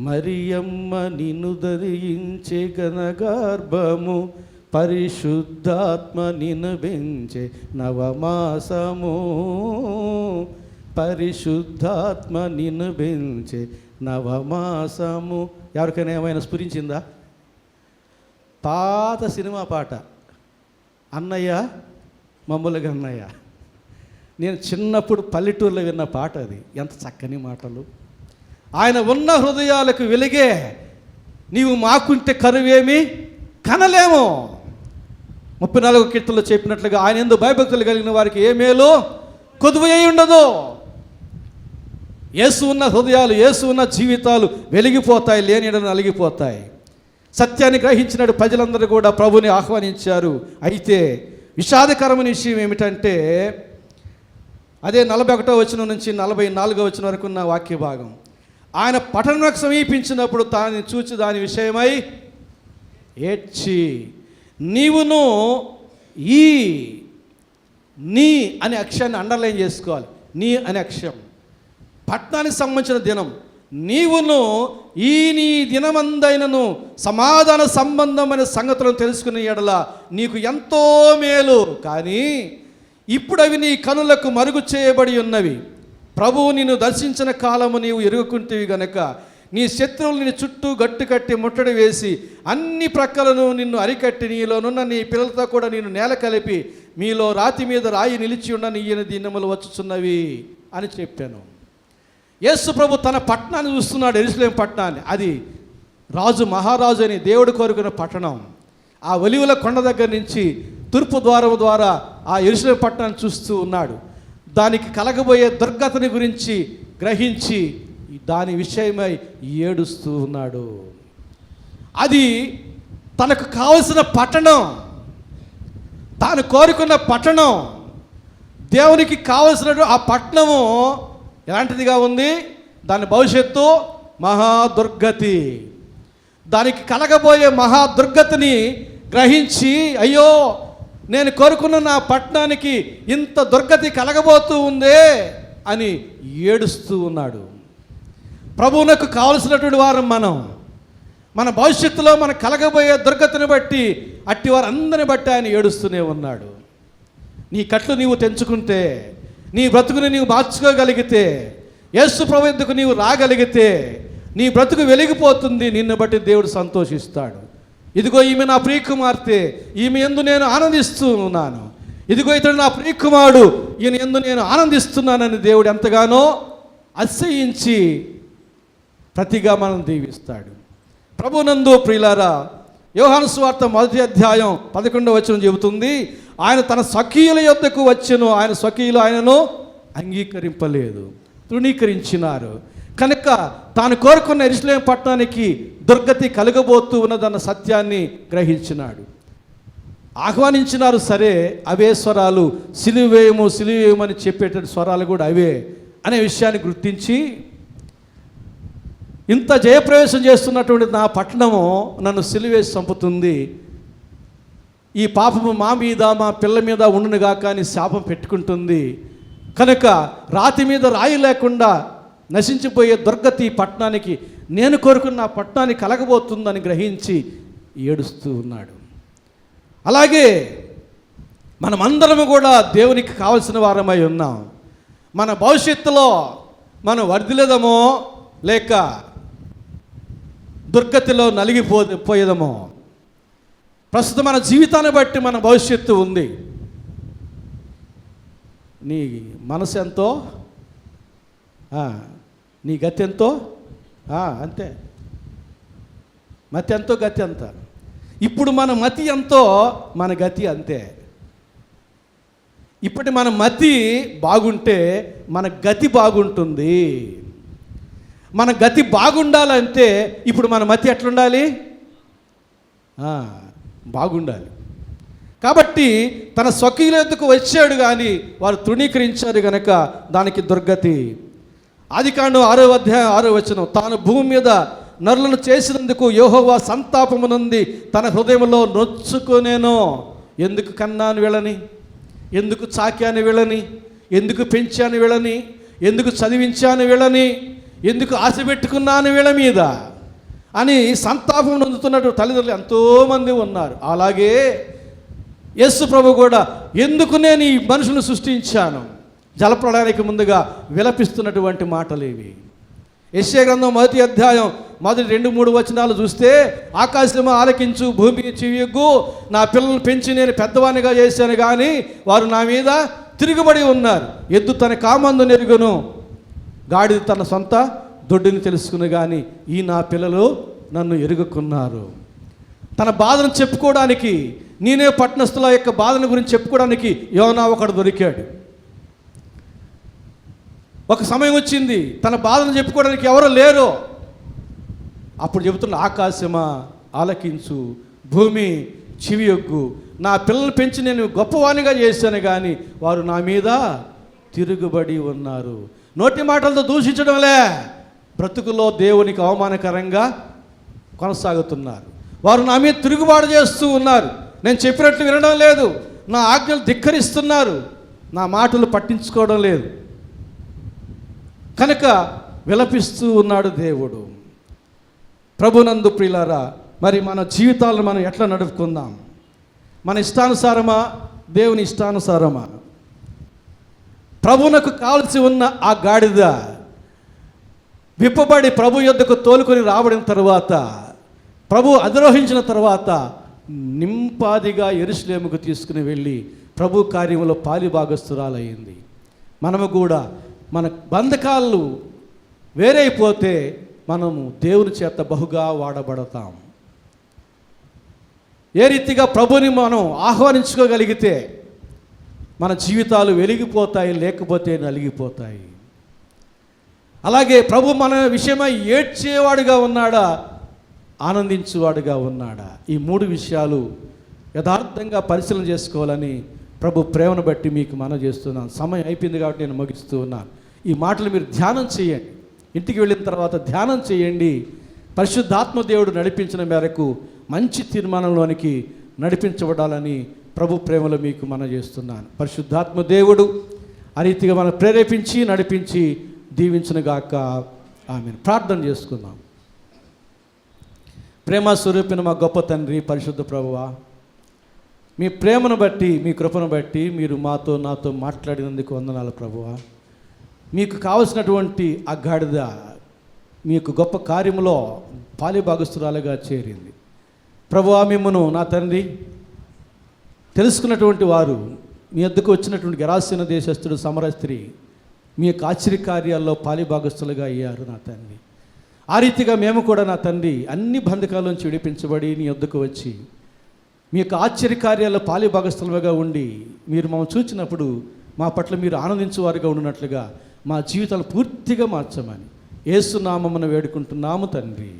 మరియమ్మ నిన్ను ధరించే ఘనగర్భము, పరిశుద్ధాత్మ నిన్ను పెంచే నవమాసము, పరిశుద్ధాత్మ నిన్ను పెంచే నవమాసము. ఎవరికైనా ఏమైనా స్ఫురించిందా? పాత సినిమా పాట, అన్నయ్య మమ్ములుగా అన్నయ్య. నేను చిన్నప్పుడు పల్లెటూరులో విన్న పాట అది. ఎంత చక్కని మాటలు. ఆయన ఉన్న హృదయాలకు వెలిగే, నీవు మాకుంటే కరువేమి కనలేము. 34వ కీర్తనలో చెప్పినట్లుగా ఆయన యందు భయభక్తులు కలిగిన వారికి ఏ మేలు కొదువు అయి ఉండదు. యేసు ఉన్న హృదయాలు, యేసు ఉన్న జీవితాలు వెలిగిపోతాయి, లేనిడను అలిగిపోతాయి. సత్యాన్ని గ్రహించినట్టు ప్రజలందరూ కూడా ప్రభుని ఆహ్వానించారు. అయితే విషాదకరమైన విషయం ఏమిటంటే, అదే 41వ వచనం నుంచి 44వ వచనం వరకు ఉన్న వాక్య భాగం, ఆయన పట్టణంకు సమీపించినప్పుడు తాను చూచి దాని విషయమై ఏడ్చి, నీవును ఈ నీ అనే అక్షరాన్ని అండర్లైన్ చేసుకోవాలి. నీ అనే అక్షరం పట్టణానికి సంబంధించిన దినం. నీవును ఈ నీ దినమందైనను సమాధాన సంబంధమైన సంగతులను తెలుసుకునే ఎడల నీకు ఎంతో మేలు. కానీ ఇప్పుడు అవి నీ కనులకు మరుగు చేయబడి ఉన్నవి. ప్రభువు నిన్ను దర్శించిన కాలము నీవు ఎరుగుకుంటేవి గనక నీ శత్రువులు నిన్ను చుట్టూ గట్టు కట్టి ముట్టడి వేసి అన్ని ప్రక్కలను నిన్ను అరికట్టి నీలోనున్న నీ పిల్లలతో కూడా నేను నేల కలిపి మీలో రాతి మీద రాయి నిలిచి ఉన్న ఈయన దినములు వచ్చుచున్నవి అని చెప్పాను. యేసు ప్రభు తన పట్టణాన్ని చూస్తున్నాడు, యెరూషలేము పట్టణాన్ని. అది రాజు మహారాజు అని దేవుడు కోరుకున్న పట్టణం. ఆ ఒలివల కొండ దగ్గర నుంచి తూర్పు ద్వారం ద్వారా ఆ యెరూషలేము పట్టణాన్ని చూస్తూ ఉన్నాడు. దానికి కలగబోయే దుర్గతిని గురించి గ్రహించి దాని విషయమై ఏడుస్తూ ఉన్నాడు. అది తనకు కావలసిన పట్టణం, తాను కోరుకున్న పట్టణం, దేవునికి కావలసిన ఆ పట్టణము ఎలాంటిదిగా ఉంది? దాని భవిష్యత్తు మహాదుర్గతి. దానికి కలగబోయే మహాదుర్గతిని గ్రహించి, అయ్యో నేను కోరుకున్న నా పట్టణానికి ఇంత దుర్గతి కలగబోతూ ఉందే అని ఏడుస్తూ ఉన్నాడు. ప్రభువునకు కావలసినటువంటి వారు మన భవిష్యత్తులో మనకు కలగబోయే దుర్గతిని బట్టి అట్టి వారందరిని బట్టి ఆయన ఏడుస్తూనే ఉన్నాడు. నీ కట్లు నీవు తెంచుకుంటే, నీ బ్రతుకుని నీవు మార్చుకోగలిగితే, యేసు ప్రభు యొద్దకు నీవు రాగలిగితే నీ బ్రతుకు వెలిగిపోతుంది. నిన్ను బట్టి దేవుడు సంతోషిస్తాడు. ఇదిగో ఈమె నా ప్రియకుమార్తె, ఈమె యందు నేను ఆనందిస్తూ ఉన్నాను. ఇదిగో ఇతడు నా ప్రియకుమారుడు, ఈయన యందు నేను ఆనందిస్తున్నానని దేవుడు ఎంతగానో అతిశయించి ప్రతిగా మనం దీవిస్తాడు. ప్రభునందు ప్రియులారా, యోహాను సువార్త 1వ అధ్యాయం 11వ వచనం చెబుతుంది, ఆయన తన స్వకీయుల యొద్దకు వచ్చెను, ఆయన స్వకీయులు ఆయనను అంగీకరింపలేదు, తృణీకరించినారు. కనుక తాను కోరుకున్న యెరూషలేము పట్టణానికి దుర్గతి కలగబోతూ ఉన్నదన్న సత్యాన్ని గ్రహించినాడు. ఆహ్వానించినారు సరే, అవే స్వరాలు సిలువేయమని చెప్పేటటువంటి స్వరాలు కూడా అవే అనే విషయాన్ని గుర్తించి, ఇంత జయప్రవేశం చేస్తున్నటువంటి నా పట్టణము నన్ను సిలువేసి చంపుతుంది, ఈ పాపము మా మీద మా పిల్ల మీద ఉండునుగా కానీ శాపం పెట్టుకుంటుంది కనుక రాతి మీద రాయి లేకుండా నశించిపోయే దుర్గతి ఈ పట్టణానికి, నేను కోరుకున్న ఆ పట్టణానికి కలగబోతుందని గ్రహించి ఏడుస్తూ ఉన్నాడు. అలాగే మనమందరము కూడా దేవునికి కావలసిన వారమై ఉన్నాం. మన భవిష్యత్తులో మనం వర్ధిల్లదమో లేక దుర్గతిలో నలిగిపోయేదమో, ప్రస్తుతం మన జీవితాన్ని బట్టి మన భవిష్యత్తు ఉంది. నీ మనసు ఎంతో నీ గతి ఎంతో అంతే. మతి ఎంతో గతి అంత. ఇప్పుడు మన మతి ఎంతో మన గతి అంతే. ఇప్పటి మన మతి బాగుంటే మన గతి బాగుంటుంది. మన గతి బాగుండాలంటే ఇప్పుడు మన మతి ఎట్లుండాలి? బాగుండాలి. కాబట్టి తన స్వకీయుల యొద్దకు వచ్చాడు కానీ వారు తృణీకరించారు గనక దానికి దుర్గతి. ఆదికాండం 6వ అధ్యాయం 6వ వచనం, తాను భూమి మీద నరులను చేసినందుకు యెహోవా సంతాపమునంది తన హృదయంలో నొచ్చుకునేను. ఎందుకు కన్నాను వీళ్ళని, ఎందుకు చాకాను వీళ్ళని, ఎందుకు పెంచాను వీళ్ళని, ఎందుకు చదివించాను వీళ్ళని, ఎందుకు ఆశ పెట్టుకున్నాను వీళ్ళ మీద అని సంతాపం నొందుతున్నట్టు తల్లిదండ్రులు ఎంతోమంది ఉన్నారు. అలాగే యేసు ప్రభు కూడా ఎందుకు నేను ఈ మనుషులను సృష్టించాను, జలప్రళయానికి ముందుగా విలపిస్తున్నటువంటి మాటలు ఇవి. యెషయా గ్రంథం 1వ అధ్యాయం 1-3 వచనాలు చూస్తే, ఆకాశము ఆలకించు, భూమి చెవియొగ్గు, నా పిల్లలు పెంచి నేను పెద్దవానిగా చేశాను కానీ వారు నా మీద తిరుగుబడి ఉన్నారు. ఎద్దు తన కామందు నెరుగును, గాడిద తన సొంత దొడ్డిని తెలుసుకుని కానీ ఈ నా పిల్లలు నన్ను ఎరుగుకున్నారు. తన బాధను చెప్పుకోవడానికి, నేనే పట్టణస్థుల యొక్క బాధను గురించి చెప్పుకోవడానికి యోనా ఒకడు దొరికాడు. ఒక సమయం వచ్చింది తన బాధను చెప్పుకోవడానికి ఎవరు లేరు. అప్పుడు చెబుతున్న, ఆకాశమా ఆలకించు, భూమి చెవియొగ్గు, నా పిల్లలు పెంచి నేను గొప్పవానిగా చేశాను కానీ వారు నా మీద తిరుగుబడి ఉన్నారు. నోటి మాటలతో దూషించడంలే, బ్రతుకులో దేవునికి అవమానకరంగా కొనసాగుతున్నారు. వారు నా మీద తిరుగుబాటు చేస్తూ ఉన్నారు. నేను చెప్పినట్లు వినడం లేదు, నా ఆజ్ఞలు ధిక్కరిస్తున్నారు, నా మాటలు పట్టించుకోవడం లేదు. కనుక విలపిస్తూ ఉన్నాడు దేవుడు. ప్రభునందు ప్రియులారా, మరి మన జీవితాలను మనం ఎట్లా నడుపుకుందాం? మన ఇష్టానుసారమా, దేవుని ఇష్టానుసారమా? ప్రభువునకు కావలసి ఉన్న ఆ గాడిద విప్పబడి ప్రభు యొద్దకు తోలుకొని రాబడిన తర్వాత, ప్రభు అధిరోహించిన తర్వాత నింపాదిగా యెరూషలేముకు తీసుకుని వెళ్ళి ప్రభు కార్యంలో పాలిభాగస్తురాలయ్యింది. మనము కూడా మన బంధకాలు వేరైపోతే మనము దేవుని చేత బహుగా వాడబడతాం. ఏ రీతిగా ప్రభుని మనం ఆహ్వానించుకోగలిగితే మన జీవితాలు వెలిగిపోతాయి, లేకపోతే నలిగిపోతాయి. అలాగే ప్రభు మన విషయమై ఏడ్చేవాడుగా ఉన్నాడా, ఆనందించేవాడుగా ఉన్నాడా? ఈ 3 విషయాలు యథార్థంగా పరిశీలన చేసుకోవాలని ప్రభు ప్రేమను బట్టి మీకు మనవి చేస్తున్నాను. సమయం అయిపోయింది కాబట్టి నేను ముగిస్తూ ఉన్నాను. ఈ మాటలు మీరు ధ్యానం చేయండి, ఇంటికి వెళ్ళిన తర్వాత ధ్యానం చేయండి. పరిశుద్ధాత్మ దేవుడు నడిపించిన మేరకు మంచి తీర్మానంలోనికి నడిపించబడాలని ప్రభు ప్రేమలో మీకు మనవి చేస్తున్నాను. పరిశుద్ధాత్మ దేవుడు ఆ రీతిగా మనం ప్రేరేపించి నడిపించి దీవించునుగాక. ఆమేన్. ప్రార్థన చేసుకుందాం. ప్రేమ స్వరూపిన మా గొప్ప తండ్రి, పరిశుద్ధ ప్రభువా, మీ ప్రేమను బట్టి, మీ కృపను బట్టి మీరు నాతో మాట్లాడినందుకు వందనాలు ప్రభువా. మీకు కావలసినటువంటి ఆ గాడిద మీకు గొప్ప కార్యములో పాలిభాగస్తురాలుగా చేరింది ప్రభువా. మిమ్మను నా తండ్రి తెలుసుకున్నటువంటి వారు మీ వద్దకు వచ్చినటువంటి గెరాసీన దేశస్థుడు సమర స్త్రీ మీ యొక్క ఆశ్చర్యకార్యాల్లో పాలిభాగస్తులుగా అయ్యారు నా తండ్రి. ఆ రీతిగా మేము కూడా నా తండ్రి అన్ని బంధకాల నుంచి విడిపించబడి నీ వద్దకు వచ్చి మీ యొక్క ఆశ్చర్యకార్యాల్లో పాలిభాగస్తులుగా ఉండి మీరు మమ్మల్ని చూచినప్పుడు మా పట్ల మీరు ఆనందించేవారుగా ఉన్నట్లుగా మా జీవితాలు పూర్తిగా మార్చమని యేసు నామమున వేడుకుంటున్నాము తండ్రి.